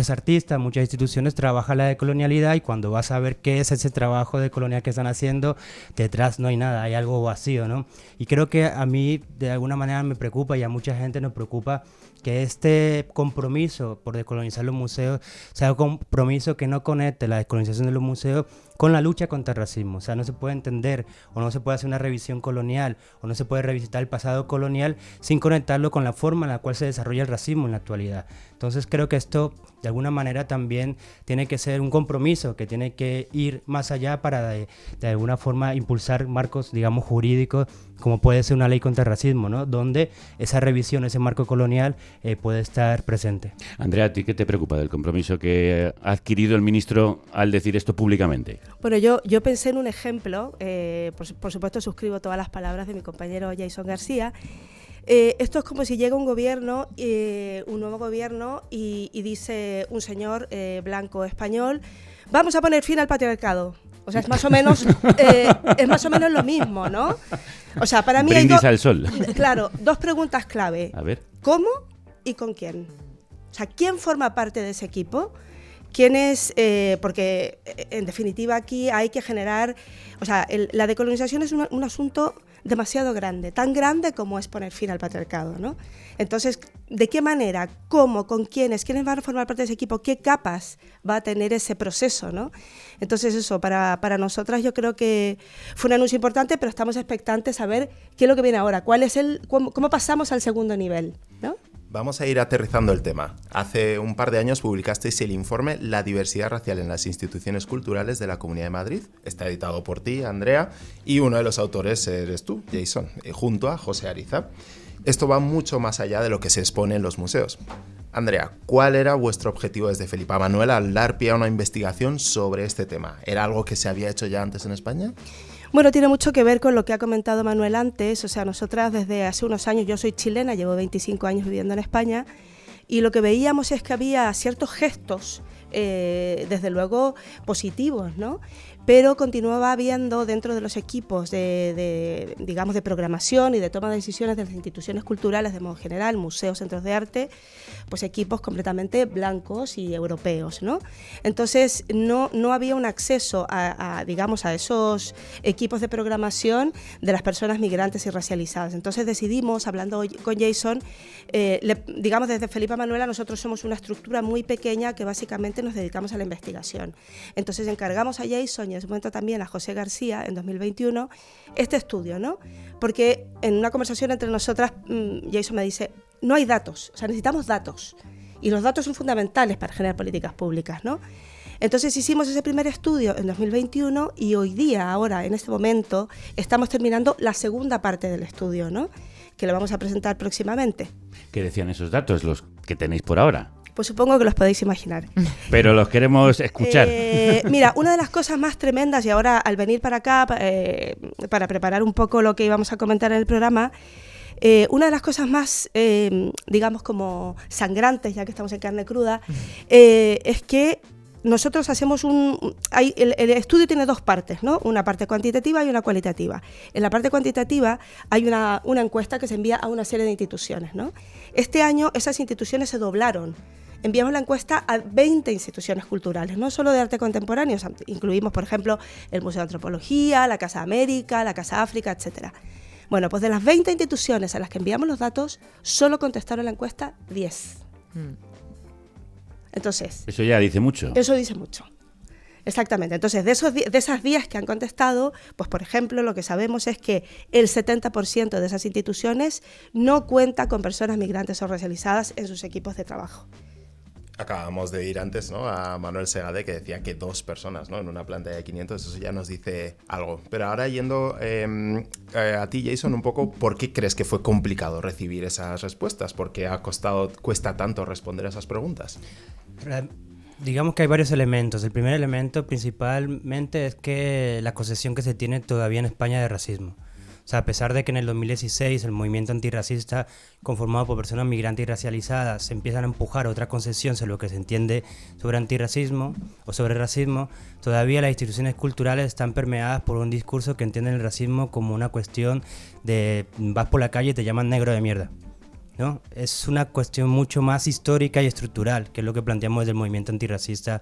artistas, muchas instituciones trabajar la decolonialidad, y cuando vas a ver qué es ese trabajo decolonial que están haciendo, detrás no hay nada, hay algo vacío, ¿no? Y creo que a mí de alguna manera me preocupa, y a mucha gente nos preocupa, que este compromiso por descolonizar los museos sea un compromiso que no conecte la descolonización de los museos con la lucha contra el racismo. O sea, no se puede entender o no se puede hacer una revisión colonial o no se puede revisitar el pasado colonial sin conectarlo con la forma en la cual se desarrolla el racismo en la actualidad. Entonces creo que esto de alguna manera también tiene que ser un compromiso que tiene que ir más allá para de alguna forma impulsar marcos, digamos, jurídicos, como puede ser una ley contra el racismo, ¿no? Donde esa revisión, ese marco colonial puede estar presente. Andrea, ¿a ti qué te preocupa del compromiso que ha adquirido el ministro al decir esto públicamente? Bueno, yo pensé en un ejemplo, por supuesto suscribo todas las palabras de mi compañero Jason García. Esto es como si llega un gobierno, un nuevo gobierno, y dice un señor blanco español, vamos a poner fin al patriarcado. O sea, es más o menos lo mismo, ¿no? O sea, para mí brindis al sol. Claro, dos preguntas clave. A ver. ¿Cómo y con quién? O sea, ¿quién forma parte de ese equipo? ¿Quién es? Porque en definitiva aquí hay que generar, o sea, la decolonización es un asunto demasiado grande, tan grande como es poner fin al patriarcado, ¿no? Entonces, ¿de qué manera? ¿Cómo? ¿Con quiénes? ¿Quiénes van a formar parte de ese equipo? ¿Qué capas va a tener ese proceso, ¿no? Entonces eso, para nosotras yo creo que fue un anuncio importante, pero estamos expectantes a ver qué es lo que viene ahora, cómo pasamos al segundo nivel, ¿no? Vamos a ir aterrizando el tema. Hace un par de años publicasteis el informe La diversidad racial en las instituciones culturales de la Comunidad de Madrid. Está editado por ti, Andrea, y uno de los autores eres tú, Jason, junto a José Ariza. Esto va mucho más allá de lo que se expone en los museos. Andrea, ¿cuál era vuestro objetivo desde Felipa Manuela al dar pie a una investigación sobre este tema? ¿Era algo que se había hecho ya antes en España? Bueno, tiene mucho que ver con lo que ha comentado Manuel antes. O sea, nosotras desde hace unos años, yo soy chilena, llevo 25 años viviendo en España, y lo que veíamos es que había ciertos gestos, desde luego positivos, ¿no? Pero continuaba habiendo dentro de los equipos digamos, de programación y de toma de decisiones de las instituciones culturales de modo general, museos, centros de arte, pues equipos completamente blancos y europeos, ¿no? Entonces no había un acceso digamos, a esos equipos de programación de las personas migrantes y racializadas. Entonces decidimos, hablando hoy con Jason, digamos, desde Felipa Manuela nosotros somos una estructura muy pequeña que básicamente nos dedicamos a la investigación. Entonces encargamos a Jason y en ese momento también a José García en 2021 este estudio, ¿no? Porque en una conversación entre nosotras, Jason me dice, no hay datos, o sea, necesitamos datos, y los datos son fundamentales para generar políticas públicas, ¿no? Entonces hicimos ese primer estudio en 2021 y hoy día, ahora, en este momento, estamos terminando la segunda parte del estudio, ¿no? Que lo vamos a presentar próximamente. ¿Qué decían esos datos, los que tenéis por ahora? Pues supongo que los podéis imaginar. Pero los queremos escuchar. Mira, una de las cosas más tremendas, y ahora al venir para acá, para preparar un poco lo que íbamos a comentar en el programa, una de las cosas más, digamos, como sangrantes, ya que estamos en carne cruda, es que nosotros hacemos el estudio tiene dos partes, ¿no? Una parte cuantitativa y una cualitativa. En la parte cuantitativa hay una encuesta que se envía a una serie de instituciones, ¿no? Este año esas instituciones se doblaron. Enviamos la encuesta a 20 instituciones culturales, no solo de arte contemporáneo, o sea, incluimos, por ejemplo, el Museo de Antropología, la Casa América, la Casa África, etcétera. Bueno, pues de las 20 instituciones a las que enviamos los datos, solo contestaron la encuesta 10. Entonces, eso ya dice mucho. Eso dice mucho. Exactamente. Entonces, de esas 10 que han contestado, pues por ejemplo, lo que sabemos es que el 70% de esas instituciones no cuenta con personas migrantes o racializadas en sus equipos de trabajo. Acabamos de ir antes, ¿no?, a Manuel Segade, que decía que 2 personas, ¿no?, en una planta de 500, eso ya nos dice algo. Pero ahora yendo a ti, Jason, un poco, ¿por qué crees que fue complicado recibir esas respuestas? ¿Por qué cuesta tanto responder a esas preguntas? Digamos que hay varios elementos. El primer elemento principalmente es que la concepción que se tiene todavía en España de racismo. O sea, a pesar de que en el 2016 el movimiento antirracista conformado por personas migrantes y racializadas se empiezan a empujar otra concepción sobre lo que se entiende sobre antirracismo o sobre racismo, todavía las instituciones culturales están permeadas por un discurso que entiende el racismo como una cuestión de vas por la calle y te llaman negro de mierda, ¿no? Es una cuestión mucho más histórica y estructural, que es lo que planteamos desde el movimiento antirracista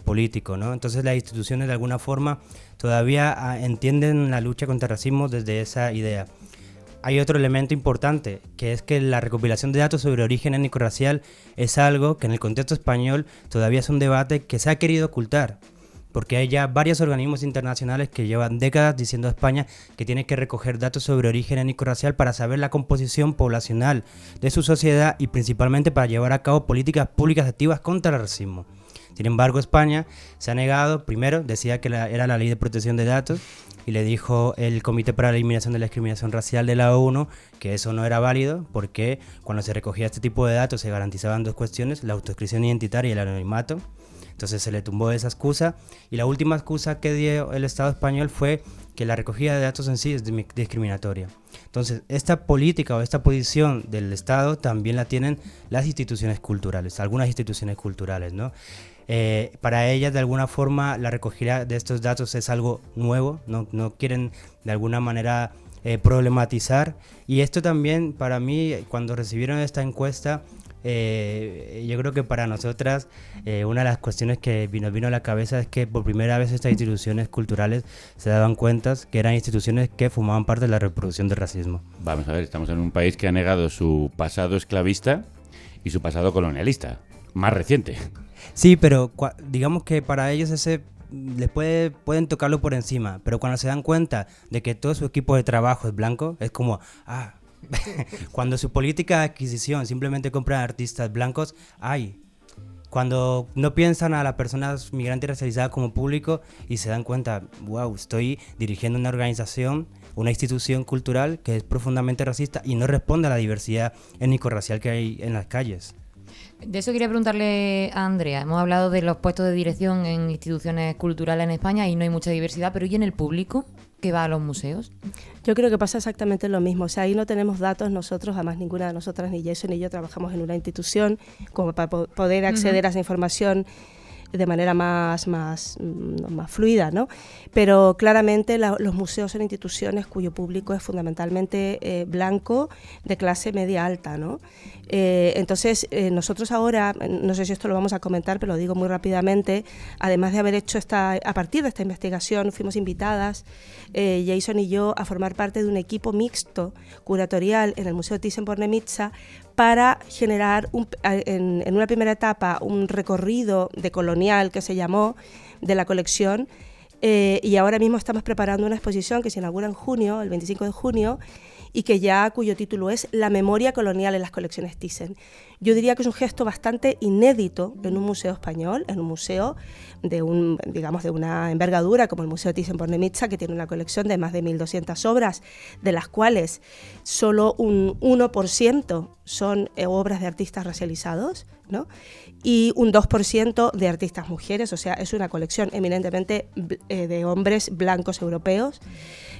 político, ¿no? Entonces las instituciones de alguna forma todavía entienden la lucha contra el racismo desde esa idea. Hay otro elemento importante, que es que la recopilación de datos sobre origen étnico-racial es algo que en el contexto español todavía es un debate que se ha querido ocultar, porque hay ya varios organismos internacionales que llevan décadas diciendo a España que tiene que recoger datos sobre origen étnico-racial para saber la composición poblacional de su sociedad y principalmente para llevar a cabo políticas públicas activas contra el racismo. Sin embargo, España se ha negado. Primero decía que era la Ley de Protección de Datos y le dijo el Comité para la Eliminación de la Discriminación Racial de la ONU que eso no era válido porque cuando se recogía este tipo de datos se garantizaban dos cuestiones, la autodescripción identitaria y el anonimato. Entonces se le tumbó esa excusa, y la última excusa que dio el Estado español fue que la recogida de datos en sí es discriminatoria. Entonces, esta política o esta posición del Estado también la tienen las instituciones culturales, algunas instituciones culturales, ¿no? Para ellas, de alguna forma, la recogida de estos datos es algo nuevo, no quieren de alguna manera problematizar, y esto también, para mí, cuando recibieron esta encuesta, yo creo que para nosotras una de las cuestiones que nos vino a la cabeza es que por primera vez estas instituciones culturales se daban cuenta que eran instituciones que formaban parte de la reproducción del racismo. Vamos a ver, estamos en un país que ha negado su pasado esclavista y su pasado colonialista, más reciente. Sí, pero digamos que para ellos pueden tocarlo por encima, pero cuando se dan cuenta de que todo su equipo de trabajo es blanco, es como, cuando su política de adquisición simplemente compran artistas blancos, cuando no piensan a las personas migrantes racializadas como público y se dan cuenta, wow, estoy dirigiendo una organización, una institución cultural que es profundamente racista y no responde a la diversidad étnico-racial que hay en las calles. De eso quería preguntarle a Andrea. Hemos hablado de los puestos de dirección en instituciones culturales en España y no hay mucha diversidad, pero ¿y en el público que va a los museos? Yo creo que pasa exactamente lo mismo. O sea, ahí no tenemos datos nosotros, además ninguna de nosotras, ni Jason ni yo, trabajamos en una institución como para poder acceder a esa información de manera más fluida, ¿no? Pero claramente los museos son instituciones cuyo público es fundamentalmente blanco, de clase media alta, ¿no? Entonces, nosotros ahora, no sé si esto lo vamos a comentar, pero lo digo muy rápidamente, además de haber hecho a partir de esta investigación, fuimos invitadas, Jason y yo, a formar parte de un equipo mixto curatorial en el Museo Thyssen-Bornemisza para generar en una primera etapa un recorrido decolonial que se llamó de la colección, y ahora mismo estamos preparando una exposición que se inaugura en junio, el 25 de junio, y cuyo título es La memoria colonial en las colecciones Thyssen. Yo diría que es un gesto bastante inédito en un museo español, en un museo de una envergadura como el Museo Thyssen-Bornemisza, que tiene una colección de más de 1.200 obras, de las cuales solo un 1% son obras de artistas racializados, ¿no? Y un 2% de artistas mujeres, o sea, es una colección eminentemente de hombres blancos europeos.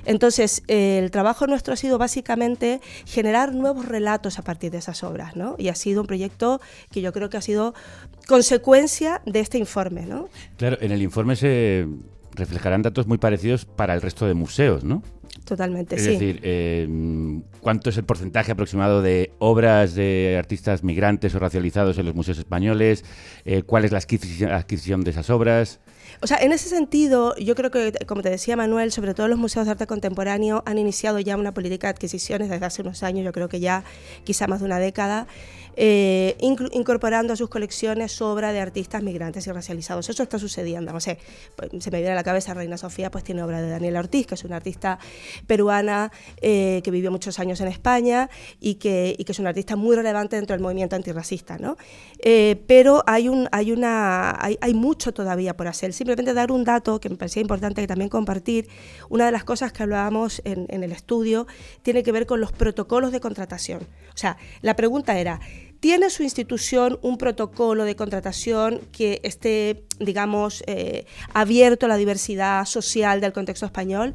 Entonces, el trabajo nuestro ha sido básicamente generar nuevos relatos a partir de esas obras, ¿no? Y ha sido un proyecto que yo creo que ha sido consecuencia de este informe, ¿no? Claro, en el informe se reflejarán datos muy parecidos para el resto de museos, ¿no? Totalmente, es sí. Es decir, ¿cuánto es el porcentaje aproximado de obras de artistas migrantes o racializados en los museos españoles? ¿Cuál es la adquisición de esas obras? O sea, en ese sentido, yo creo que, como te decía Manuel, sobre todo los museos de arte contemporáneo han iniciado ya una política de adquisiciones desde hace unos años, yo creo que ya quizá más de una década, incorporando a sus colecciones obra de artistas migrantes y racializados. Eso está sucediendo, no sé, se me viene a la cabeza Reina Sofía, pues tiene obra de Daniela Ortiz, que es una artista peruana que vivió muchos años en España y que es una artista muy relevante dentro del movimiento antirracista, ¿no? Pero hay mucho todavía por hacer. Simplemente dar un dato que me parecía importante que también compartir. Una de las cosas que hablábamos en el estudio tiene que ver con los protocolos de contratación. O sea, la pregunta era, ¿tiene su institución un protocolo de contratación que esté, digamos, abierto a la diversidad social del contexto español?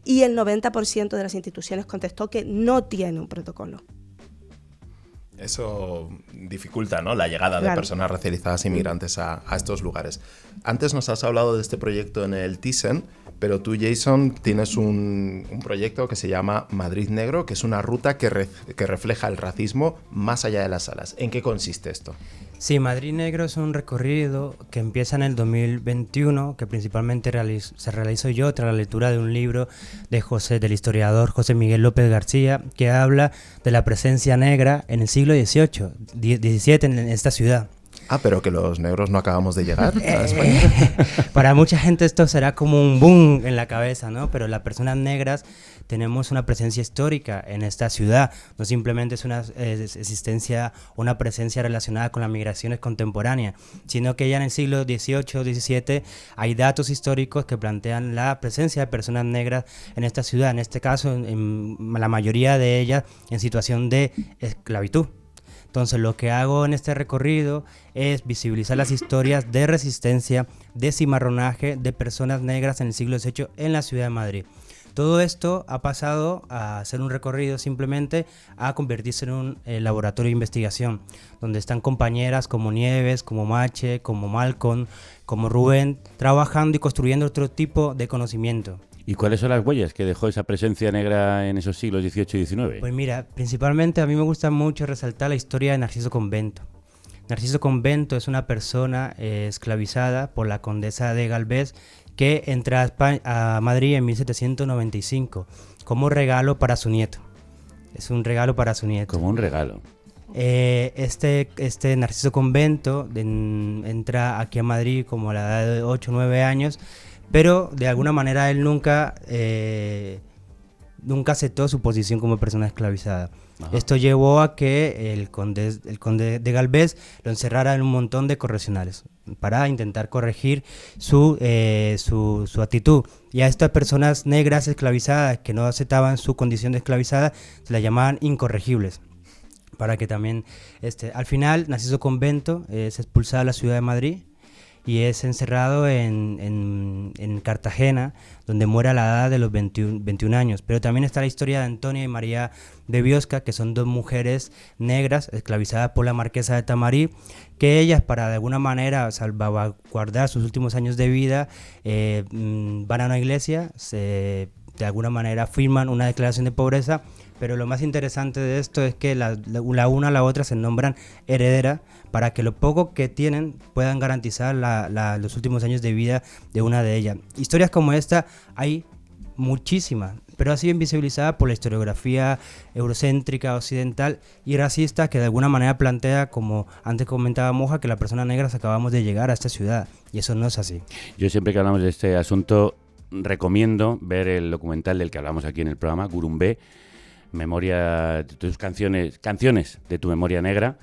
Y el 90% de las instituciones contestó que no tiene un protocolo. Eso dificulta, ¿no?, la llegada de personas racializadas e inmigrantes a estos lugares. Antes nos has hablado de este proyecto en el Thyssen, pero tú, Jason, tienes un proyecto que se llama Madrid Negro, que es una ruta que refleja el racismo más allá de las salas. ¿En qué consiste esto? Sí, Madrid Negro es un recorrido que empieza en el 2021, que principalmente se realizó yo tras la lectura de un libro del historiador José Miguel López García, que habla de la presencia negra en el siglo XVII en esta ciudad. Pero que los negros no acabamos de llegar a España. Para mucha gente esto será como un boom en la cabeza, ¿no? Pero las personas negras tenemos una presencia histórica en esta ciudad. No simplemente es una existencia, una presencia relacionada con las migraciones contemporáneas, sino que ya en el siglo XVIII, XVII hay datos históricos que plantean la presencia de personas negras en esta ciudad. En este caso, en la mayoría de ellas en situación de esclavitud. Entonces lo que hago en este recorrido es visibilizar las historias de resistencia, de cimarronaje de personas negras en el siglo XVIII en la ciudad de Madrid. Todo esto ha pasado a ser un recorrido simplemente a convertirse en un laboratorio de investigación, donde están compañeras como Nieves, como Mache, como Malcolm, como Rubén, trabajando y construyendo otro tipo de conocimiento. ¿Y cuáles son las huellas que dejó esa presencia negra en esos siglos XVIII y XIX? Pues mira, principalmente a mí me gusta mucho resaltar la historia de Narciso Convento. Narciso Convento es una persona esclavizada por la condesa de Galvez, que entra a Madrid en 1795 como regalo para su nieto. Es un regalo para su nieto. Como un regalo. Este Narciso Convento entra aquí a Madrid como a la edad de 8 o 9 años, pero de alguna manera él nunca aceptó su posición como persona esclavizada. Ajá. Esto llevó a que el conde de Galvez lo encerrara en un montón de correccionales para intentar corregir su actitud. Y a estas personas negras esclavizadas que no aceptaban su condición de esclavizada se las llamaban incorregibles. Para que también, al final, Narciso Convento es expulsado de la ciudad de Madrid y es encerrado en Cartagena, donde muere a la edad de los 21 años. Pero también está la historia de Antonia y María de Biosca, que son dos mujeres negras esclavizadas por la marquesa de Tamarí, que ellas, para de alguna manera salvaguardar sus últimos años de vida, van a una iglesia, de alguna manera firman una declaración de pobreza, pero lo más interesante de esto es que la una a la otra se nombran heredera para que lo poco que tienen puedan garantizar los últimos años de vida de una de ellas. Historias como esta hay muchísimas, pero ha sido invisibilizada por la historiografía eurocéntrica, occidental y racista, que de alguna manera plantea, como antes comentaba Moja, que las personas negras acabamos de llegar a esta ciudad, y eso no es así. Yo siempre que hablamos de este asunto recomiendo ver el documental del que hablamos aquí en el programa, Gurumbé, memoria de tus canciones de tu memoria negra,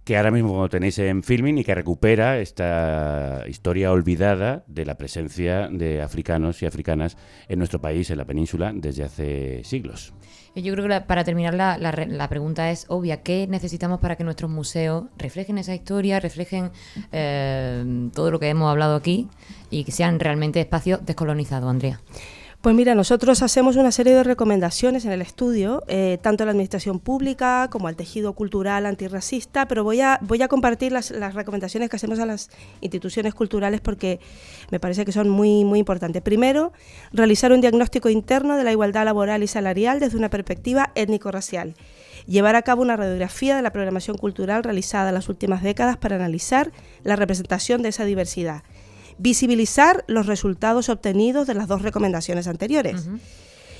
que ahora mismo tenéis en Filmin y que recupera esta historia olvidada de la presencia de africanos y africanas en nuestro país, en la península, desde hace siglos. Yo creo que para terminar la pregunta es obvia. ¿Qué necesitamos para que nuestros museos reflejen esa historia, reflejen todo lo que hemos hablado aquí y que sean realmente espacios descolonizados, Andrea? Pues mira, nosotros hacemos una serie de recomendaciones en el estudio, tanto a la administración pública como al tejido cultural antirracista, pero voy a compartir las recomendaciones que hacemos a las instituciones culturales porque me parece que son muy, muy importantes. Primero, realizar un diagnóstico interno de la igualdad laboral y salarial desde una perspectiva étnico-racial. Llevar a cabo una radiografía de la programación cultural realizada en las últimas décadas para analizar la representación de esa diversidad. Visibilizar los resultados obtenidos de las dos recomendaciones anteriores. Uh-huh.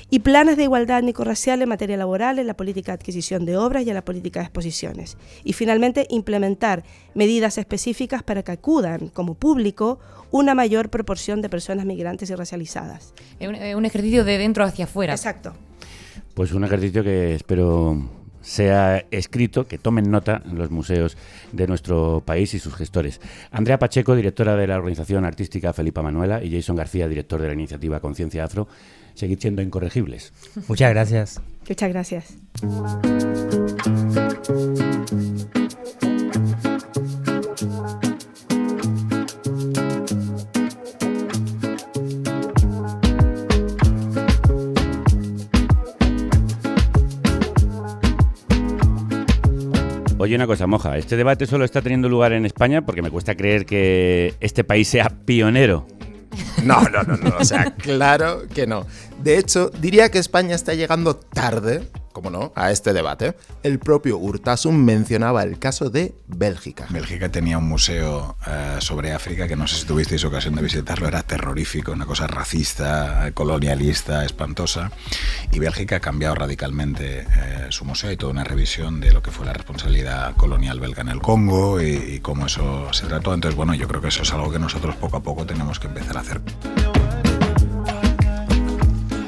Y planes de igualdad étnico-racial en materia laboral, en la política de adquisición de obras y en la política de exposiciones. Y finalmente, implementar medidas específicas para que acudan como público una mayor proporción de personas migrantes y racializadas. Es un ejercicio de dentro hacia afuera. Exacto. Pues un ejercicio que espero sea escrito, que tomen nota en los museos de nuestro país y sus gestores. Andrea Pacheco, directora de la organización artística Felipa Manuela, y Jason García, director de la iniciativa Conciencia Afro, seguid siendo incorregibles. Muchas gracias. Muchas gracias. Oye, una cosa, Moja, este debate solo está teniendo lugar en España porque me cuesta creer que este país sea pionero. No, o sea, claro que no. De hecho, diría que España está llegando tarde, como no, a este debate. El propio Urtasun mencionaba el caso de Bélgica. Bélgica tenía un museo sobre África que no sé si tuvisteis ocasión de visitarlo, era terrorífico, una cosa racista, colonialista, espantosa. Y Bélgica ha cambiado radicalmente su museo y toda una revisión de lo que fue la responsabilidad colonial belga en el Congo y cómo eso se trató. Entonces, bueno, yo creo que eso es algo que nosotros poco a poco tenemos que empezar a hacer.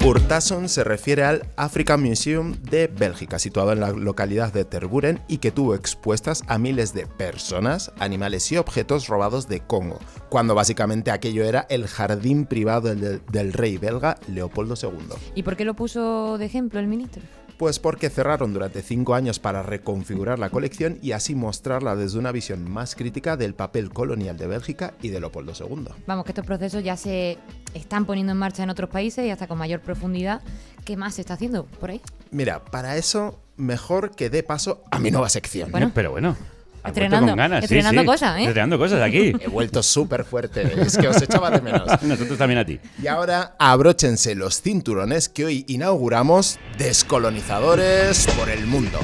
Urtasun se refiere al African Museum de Bélgica, situado en la localidad de Tervuren y que tuvo expuestas a miles de personas, animales y objetos robados de Congo, cuando básicamente aquello era el jardín privado del rey belga Leopoldo II. ¿Y por qué lo puso de ejemplo el ministro? Pues porque cerraron durante 5 años para reconfigurar la colección y así mostrarla desde una visión más crítica del papel colonial de Bélgica y de Leopoldo II. Vamos, que estos procesos ya se están poniendo en marcha en otros países y hasta con mayor profundidad. ¿Qué más se está haciendo por ahí? Mira, para eso, mejor que dé paso a mi nueva sección. Bueno. Pero bueno. Estrenando, con ganas. estrenando cosas, ¿eh? Estrenando cosas aquí. He vuelto súper fuerte, es que os echaba de menos. Nosotros también a ti. Y ahora abróchense los cinturones que hoy inauguramos Descolonizadores por el Mundo.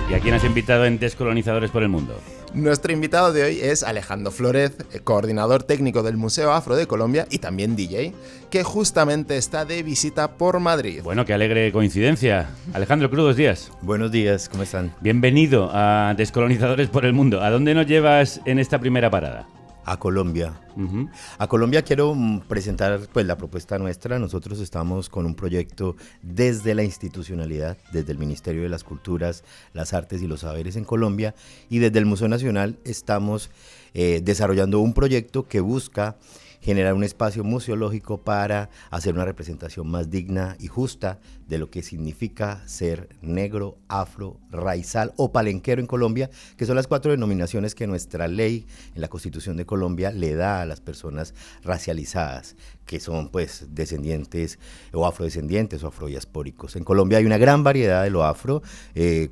¿Y a quién has invitado en Descolonizadores por el Mundo? Nuestro invitado de hoy es Alejandro Flórez, coordinador técnico del Museo Afro de Colombia y también DJ, que justamente está de visita por Madrid. Bueno, qué alegre coincidencia. Alejandro, crudos días. Buenos días, ¿cómo están? Bienvenido a Descolonizadores por el Mundo. ¿A dónde nos llevas en esta primera parada? A Colombia. A Colombia quiero presentar pues la propuesta nuestra. Nosotros estamos con un proyecto desde la institucionalidad, desde el Ministerio de las Culturas, las Artes y los Saberes en Colombia, y desde el Museo Nacional estamos desarrollando un proyecto que busca generar un espacio museológico para hacer una representación más digna y justa de lo que significa ser negro, afro, raizal o palenquero en Colombia, que son las 4 denominaciones que nuestra ley en la Constitución de Colombia le da a las personas racializadas, que son pues descendientes o afrodescendientes o afrodiaspóricos. En Colombia hay una gran variedad de lo afro,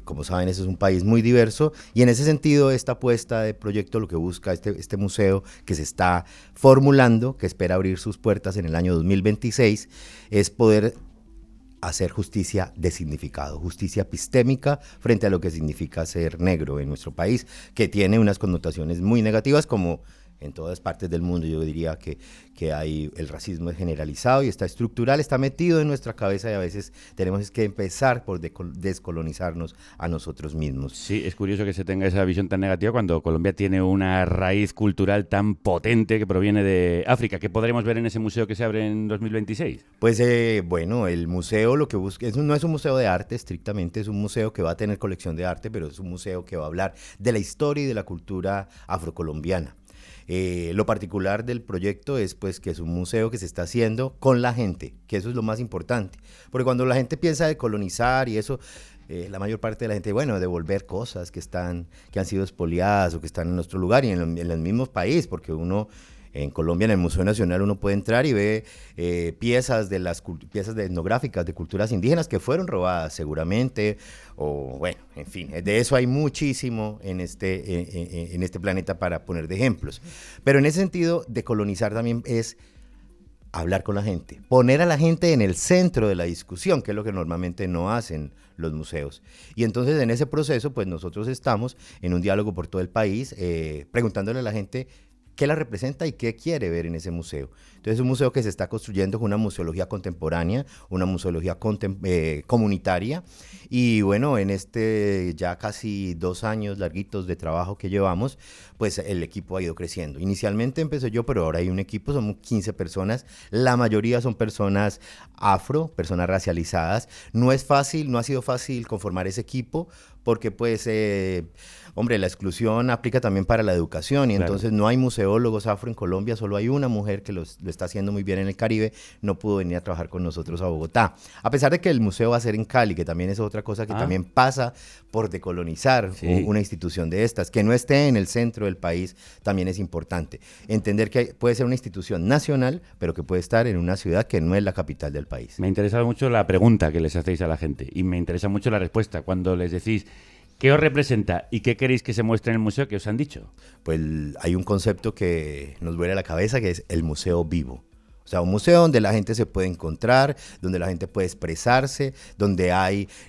como saben, ese es un país muy diverso, y en ese sentido esta apuesta de proyecto lo que busca este museo que se está formulando, que espera abrir sus puertas en el año 2026, es poder hacer justicia de significado, justicia epistémica frente a lo que significa ser negro en nuestro país, que tiene unas connotaciones muy negativas, como en todas partes del mundo. Yo diría que hay el racismo es generalizado y está estructural, está metido en nuestra cabeza, y a veces tenemos que empezar por descolonizarnos a nosotros mismos. Sí, es curioso que se tenga esa visión tan negativa cuando Colombia tiene una raíz cultural tan potente que proviene de África. ¿Qué podremos ver en ese museo que se abre en 2026? Pues bueno, el museo lo que busca no es un museo de arte estrictamente, es un museo que va a tener colección de arte, pero es un museo que va a hablar de la historia y de la cultura afrocolombiana. Lo particular del proyecto es pues que es un museo que se está haciendo con la gente, que eso es lo más importante, porque cuando la gente piensa de colonizar y eso, la mayor parte de la gente, bueno, devolver cosas que han sido expoliadas o que están en nuestro lugar y en el mismo país, porque uno en Colombia, en el Museo Nacional, uno puede entrar y ve piezas etnográficas de culturas indígenas que fueron robadas seguramente, o bueno, en fin, de eso hay muchísimo en este planeta para poner de ejemplos. Pero en ese sentido, decolonizar también es hablar con la gente, poner a la gente en el centro de la discusión, que es lo que normalmente no hacen los museos. Y entonces en ese proceso, pues nosotros estamos en un diálogo por todo el país, preguntándole a la gente qué la representa y qué quiere ver en ese museo. Entonces es un museo que se está construyendo con una museología contemporánea, una museología comunitaria, y bueno, en ya casi 2 años larguitos de trabajo que llevamos, pues el equipo ha ido creciendo. Inicialmente empecé yo, pero ahora hay un equipo, somos 15 personas, la mayoría son personas afro, personas racializadas. No ha sido fácil conformar ese equipo, porque pues, hombre, la exclusión aplica también para la educación, y entonces no hay museólogos afro en Colombia, solo hay una mujer que lo está haciendo muy bien en el Caribe, no pudo venir a trabajar con nosotros a Bogotá. A pesar de que el museo va a ser en Cali, que también es otra cosa que también pasa por decolonizar una institución de estas, que no esté en el centro del país, también es importante. Entender que puede ser una institución nacional, pero que puede estar en una ciudad que no es la capital del país. Me interesa mucho la pregunta que les hacéis a la gente, y me interesa mucho la respuesta cuando les decís ¿qué os representa y qué queréis que se muestre en el museo? ¿Qué os han dicho? Pues hay un concepto que nos vuela la cabeza, que es el museo vivo. O sea, un museo donde la gente se puede encontrar, donde la gente puede expresarse, donde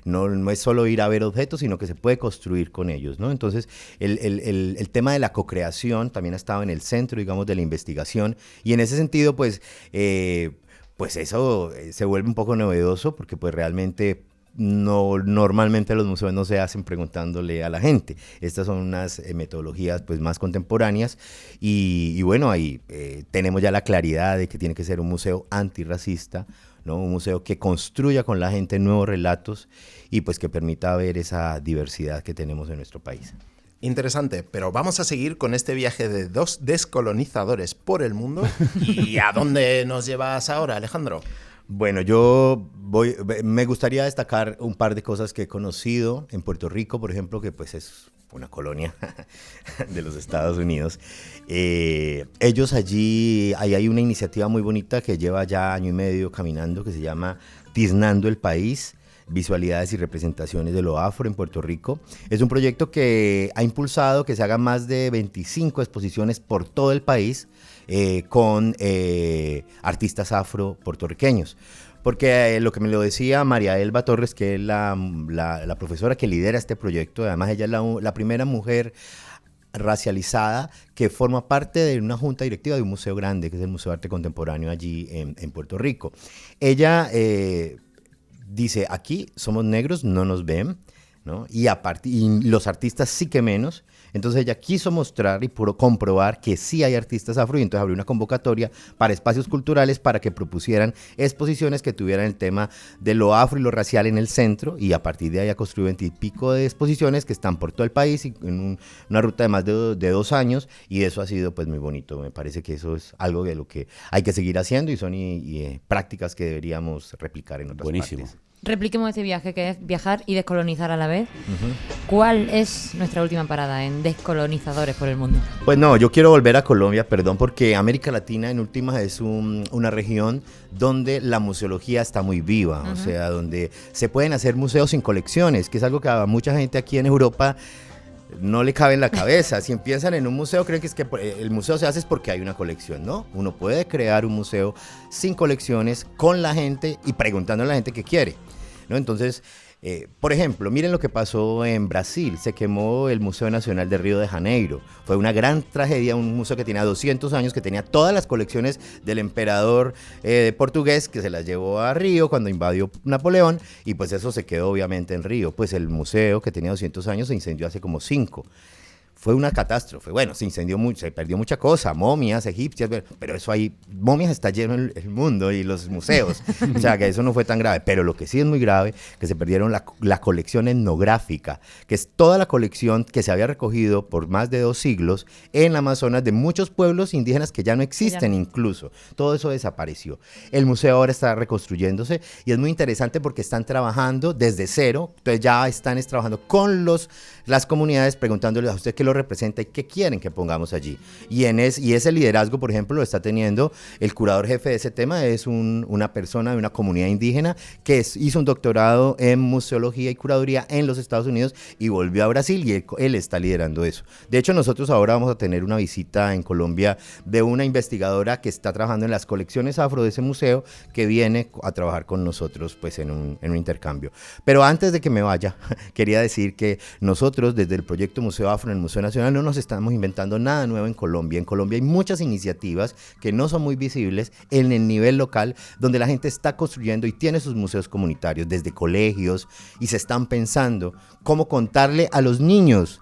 no es solo ir a ver objetos, sino que se puede construir con ellos, ¿no? Entonces, el tema de la co-creación también ha estado en el centro, digamos, de la investigación, y en ese sentido, pues eso se vuelve un poco novedoso, porque pues realmente normalmente los museos no se hacen preguntándole a la gente. Estas son unas metodologías pues más contemporáneas, y bueno, ahí tenemos ya la claridad de que tiene que ser un museo antirracista, ¿no? Un museo que construya con la gente nuevos relatos y pues que permita ver esa diversidad que tenemos en nuestro país. Interesante, pero vamos a seguir con este viaje de 2 descolonizadores por el mundo. ¿Y a dónde nos llevas ahora, Alejandro? Bueno, me gustaría destacar un par de cosas que he conocido en Puerto Rico, por ejemplo, que pues es una colonia de los Estados Unidos. Ellos ahí hay una iniciativa muy bonita que lleva ya año y medio caminando, que se llama Tiznando el País, visualidades y representaciones de lo afro en Puerto Rico. Es un proyecto que ha impulsado que se hagan más de 25 exposiciones por todo el país con artistas afro puertorriqueños. Porque lo que me lo decía María Elba Torres, que es la profesora que lidera este proyecto, además ella es la primera mujer racializada que forma parte de una junta directiva de un museo grande, que es el Museo de Arte Contemporáneo allí en Puerto Rico. Ella dice, aquí somos negros, no nos ven, ¿no? Y los artistas sí que menos. Entonces ella quiso mostrar y comprobar que sí hay artistas afro, y entonces abrió una convocatoria para espacios culturales para que propusieran exposiciones que tuvieran el tema de lo afro y lo racial en el centro, y a partir de ahí ha construido 20 y pico de exposiciones que están por todo el país y en una ruta de más de 2 años, y eso ha sido pues muy bonito. Me parece que eso es algo de lo que hay que seguir haciendo y son prácticas que deberíamos replicar en otras partes. Repliquemos este viaje, que es viajar y descolonizar a la vez. ¿Cuál es nuestra última parada en Descolonizadores por el Mundo? Pues no, yo quiero volver a Colombia, perdón, porque América Latina en últimas es una región donde la museología está muy viva, o sea, donde se pueden hacer museos sin colecciones, que es algo que a mucha gente aquí en Europa no le cabe en la cabeza. Si piensan en un museo, creen que es que el museo se hace es porque hay una colección, ¿no? Uno puede crear un museo sin colecciones, con la gente y preguntando a la gente qué quiere, ¿no? Entonces, por ejemplo, miren lo que pasó en Brasil. Se quemó el Museo Nacional de Río de Janeiro. Fue una gran tragedia, un museo que tenía 200 años, que tenía todas las colecciones del emperador portugués, que se las llevó a Río cuando invadió Napoleón, y pues eso se quedó obviamente en Río. Pues el museo, que tenía 200 años, se incendió hace como 5. Fue una catástrofe. Bueno, se incendió mucho, se perdió mucha cosa, momias egipcias, pero eso ahí, momias está lleno el mundo y los museos. O sea, que eso no fue tan grave. Pero lo que sí es muy grave, que se perdieron la colección etnográfica, que es toda la colección que se había recogido por más de 2 siglos en la Amazonas de muchos pueblos indígenas que ya no existen incluso. Todo eso desapareció. El museo ahora está reconstruyéndose y es muy interesante porque están trabajando desde cero. Entonces ya están trabajando con las comunidades, preguntándoles a usted qué lo representa y qué quieren que pongamos allí. Y ese liderazgo, por ejemplo, lo está teniendo el curador jefe de ese tema. Es una persona de una comunidad indígena que hizo un doctorado en museología y curaduría en los Estados Unidos y volvió a Brasil, y él está liderando eso. De hecho, nosotros ahora vamos a tener una visita en Colombia de una investigadora que está trabajando en las colecciones afro de ese museo, que viene a trabajar con nosotros pues en un intercambio. Pero antes de que me vaya, quería decir que nosotros desde el proyecto Museo Afro en el Museo Nacional no nos estamos inventando nada nuevo en Colombia. En Colombia hay muchas iniciativas que no son muy visibles en el nivel local, donde la gente está construyendo y tiene sus museos comunitarios desde colegios, y se están pensando cómo contarle a los niños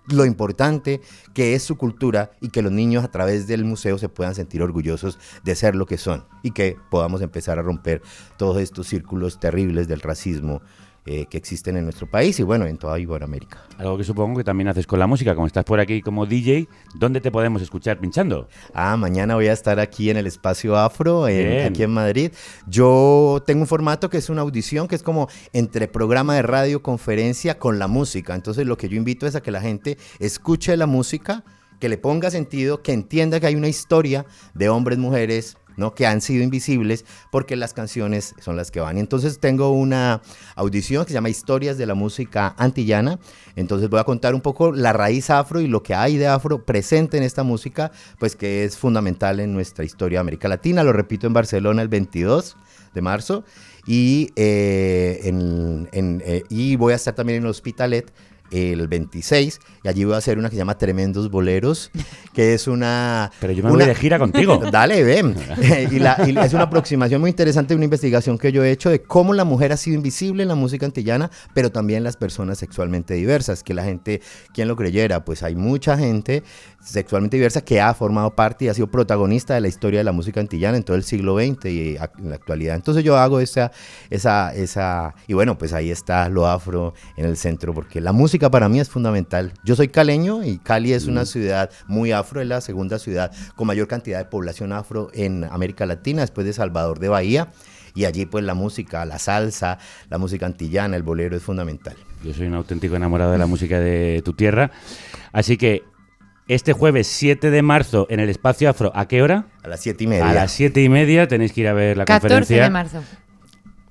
lo importante que es su cultura, y que los niños a través del museo se puedan sentir orgullosos de ser lo que son, y que podamos empezar a romper todos estos círculos terribles del racismo que existen en nuestro país y bueno, en toda Iberoamérica. Algo que supongo que también haces con la música, como estás por aquí como DJ, ¿dónde te podemos escuchar pinchando? Mañana voy a estar aquí en el Espacio Afro, aquí en Madrid. Yo tengo un formato que es una audición, que es como entre programa de radio, conferencia con la música. Entonces lo que yo invito es a que la gente escuche la música, que le ponga sentido, que entienda que hay una historia de hombres, mujeres, ¿no?, que han sido invisibles, porque las canciones son las que van. Entonces tengo una audición que se llama Historias de la Música Antillana. Entonces voy a contar un poco la raíz afro y lo que hay de afro presente en esta música, pues que es fundamental en nuestra historia de América Latina. Lo repito en Barcelona el 22 de marzo y voy a estar también en Hospitalet el 26, y allí voy a hacer una que se llama Tremendos Boleros, que es una... Pero yo me voy de gira contigo. Dale, ven. y es una aproximación muy interesante de una investigación que yo he hecho de cómo la mujer ha sido invisible en la música antillana, pero también las personas sexualmente diversas, que la gente, ¿quién lo creyera? Pues hay mucha gente sexualmente diversa que ha formado parte y ha sido protagonista de la historia de la música antillana en todo el siglo XX y en la actualidad. Entonces yo hago esa y bueno, pues ahí está lo afro en el centro, porque la música para mí es fundamental. Yo soy caleño y Cali es una ciudad muy afro, es la segunda ciudad con mayor cantidad de población afro en América Latina, después de Salvador de Bahía. y allí pues la música, la salsa, la música antillana, el bolero es fundamental. Yo soy un auténtico enamorado de la música de tu tierra, así que este jueves 7 de marzo en el Espacio Afro, ¿a qué hora? A las 7:30. A las 7:30 tenéis que ir a ver la 14 conferencia. de marzo.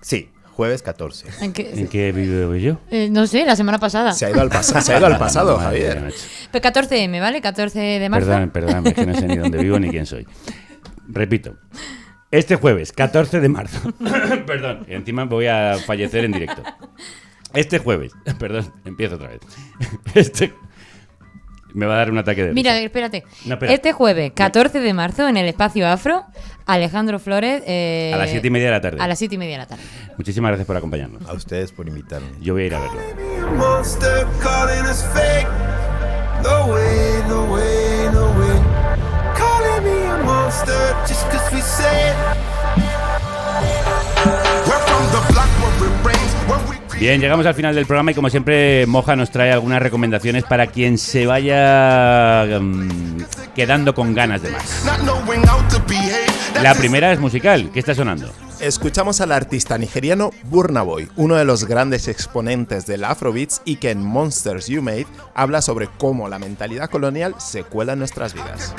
Sí, jueves 14. ¿En qué vivo yo? No sé, la semana pasada. Se ha ido al pasado, Javier. Pues 14M, ¿vale? 14 de marzo. Perdón, es que no sé ni dónde vivo ni quién soy. Repito, este jueves 14 de marzo, perdón, y encima voy a fallecer en directo. Este jueves, perdón, empiezo otra vez. Me va a dar un ataque de risa. Mira, espérate. No, espera. Este jueves, 14 de marzo, en el Espacio Afro, Alejandro Flores... a las 7:30 de la tarde. A las 7:30 de la tarde. Muchísimas gracias por acompañarnos. A ustedes por invitarme. Yo voy a ir a verlo. Bien, llegamos al final del programa y como siempre Moja nos trae algunas recomendaciones para quien se vaya quedando con ganas de más. La primera es musical. ¿Qué está sonando? Escuchamos al artista nigeriano Burna Boy, uno de los grandes exponentes del Afrobeats y que en Monsters You Made habla sobre cómo la mentalidad colonial se cuela en nuestras vidas.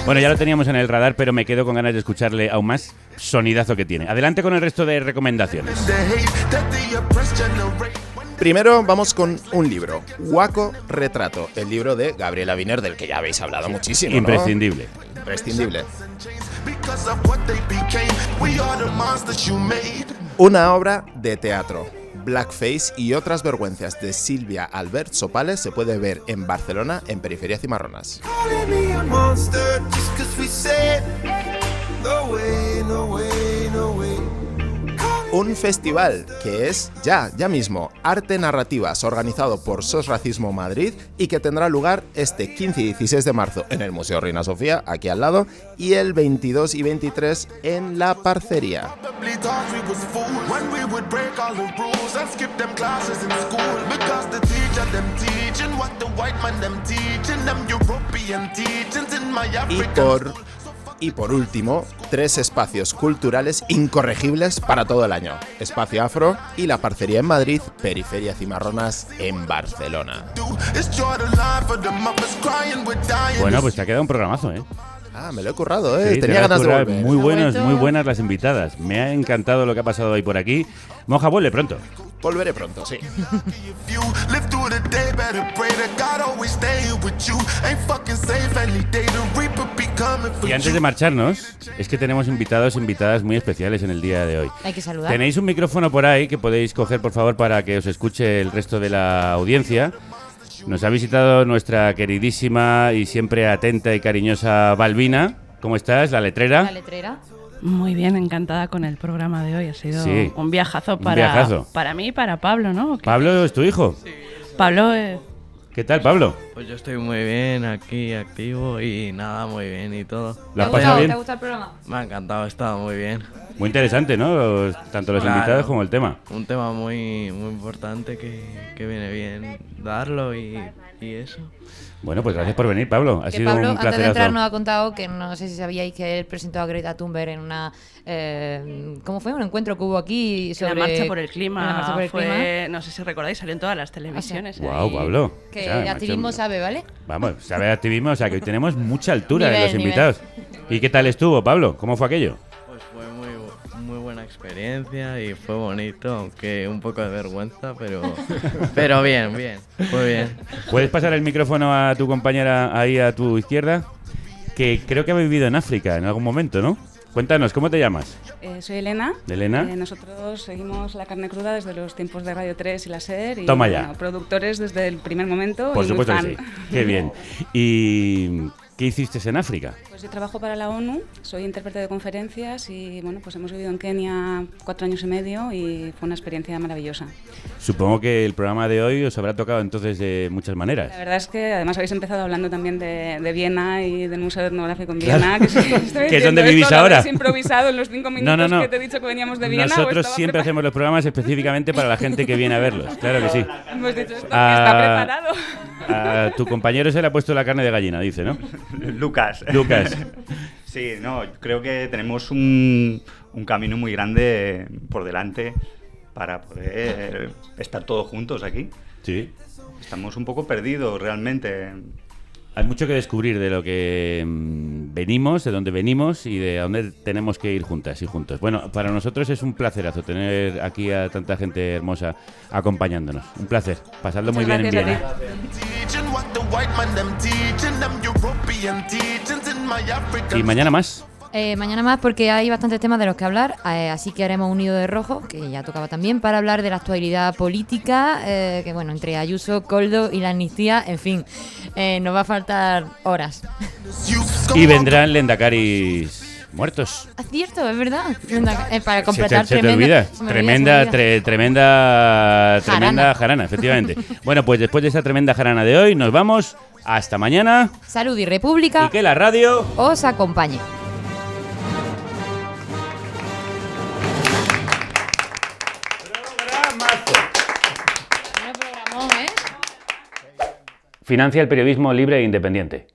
Bueno, ya lo teníamos en el radar, pero me quedo con ganas de escucharle aún más. Sonidazo que tiene. Adelante con el resto de recomendaciones. Primero vamos con un libro, Waco Retrato, el libro de Gabriela Wiener, del que ya habéis hablado muchísimo, ¿no? Imprescindible. Imprescindible. Una obra de teatro, Blackface y otras vergüenzas de Silvia Albert Sopales se puede ver en Barcelona, en Periferia Cimarronas. Un festival que es ya mismo Arte Narrativas, organizado por SOS Racismo Madrid y que tendrá lugar este 15 y 16 de marzo en el Museo Reina Sofía, aquí al lado, y el 22 y 23 en La Parcería. Y por último, 3 espacios culturales incorregibles para todo el año. Espacio Afro y La Parcería en Madrid, Periferia Cimarronas en Barcelona. Bueno, pues te ha quedado un programazo, ¿eh? Ah, me lo he currado, ¿eh? Sí, tenía ganas de volver. Muy buenas las invitadas. Me ha encantado lo que ha pasado hoy por aquí. Moja, vuelve pronto. Volveré pronto, sí. Y antes de marcharnos, es que tenemos invitados e invitadas muy especiales en el día de hoy. Hay que saludar. Tenéis un micrófono por ahí que podéis coger, por favor, para que os escuche el resto de la audiencia. Nos ha visitado nuestra queridísima y siempre atenta y cariñosa Balbina. ¿Cómo estás, la letrera? La letrera. Muy bien, encantada con el programa de hoy. Ha sido un viajazo para mí y para Pablo, ¿no? ¿Pablo es tu hijo? Sí. Pablo es... ¿Qué tal, Pablo? Pues yo estoy muy bien aquí, activo y nada, muy bien y todo. ¿Lo has pasado bien? ¿Te ha gustado el programa? Me ha encantado, ha estado muy bien. Muy interesante, ¿no? Tanto los invitados como el tema. Un tema muy importante que viene bien darlo y eso. Bueno, pues gracias por venir, Pablo. Ha sido Pablo, un placerazo. antes de entrar, nos ha contado que no sé si sabíais que él presentó a Greta Thunberg en una... ¿cómo fue? Un encuentro que hubo aquí sobre... La marcha por el clima. La marcha por el clima. No sé si recordáis, salió en todas las televisiones. Guau, Pablo. Que de activismo sabe, ¿vale? Vamos, sabe de activismo, o sea que hoy tenemos mucha altura en los Nivel. invitados. ¿Y qué tal estuvo, Pablo? ¿Cómo fue aquello? Pues fue muy buena experiencia y fue bonito, aunque un poco de vergüenza, pero bien, fue bien. ¿Puedes pasar el micrófono a tu compañera ahí a tu izquierda? Que creo que ha vivido en África en algún momento, ¿no? Cuéntanos, ¿cómo te llamas? Soy Elena. ¿Elena? Nosotros seguimos La Carne Cruda desde los tiempos de Radio 3 y la SER. Y, Toma ya. Bueno, productores desde el primer momento. Por y supuesto muy que fan. sí. Qué bien. ¿Y qué hiciste en África? Pues yo trabajo para la ONU, soy intérprete de conferencias y bueno, pues hemos vivido en Kenia 4 años y medio y fue una experiencia maravillosa. Supongo que el programa de hoy os habrá tocado entonces de muchas maneras. La verdad es que además habéis empezado hablando también de Viena y del Museo Etnográfico en Viena. Claro. Que es donde vivís ahora. ¿Lo improvisado en los 5 minutos no. que te he dicho que veníamos de Viena? Nosotros siempre hacemos los programas específicamente para la gente que viene a verlos. Claro que sí. Hemos dicho esto, que está preparado. A tu compañero se le ha puesto la carne de gallina, dice, ¿no? Lucas. Sí, no, creo que tenemos un camino muy grande por delante para poder estar todos juntos aquí. Sí. Estamos un poco perdidos realmente. Hay mucho que descubrir de lo que venimos, de dónde venimos y de a dónde tenemos que ir juntas y juntos. Bueno, para nosotros es un placerazo tener aquí a tanta gente hermosa acompañándonos. Un placer. Pasadlo muy bien en Viena. Y mañana más. Mañana más porque hay bastantes temas de los que hablar, así que haremos un nido de rojo, que ya tocaba también, para hablar de la actualidad política, que bueno, entre Ayuso, Koldo y la amnistía, en fin, nos va a faltar horas. Y vendrán lendakaris muertos. Es cierto, es verdad. Para completar se te olvida. Tremenda jarana, efectivamente. Bueno, pues después de esa tremenda jarana de hoy, nos vamos. Hasta mañana. Salud y república. Y que la radio os acompañe. Financia el periodismo libre e independiente.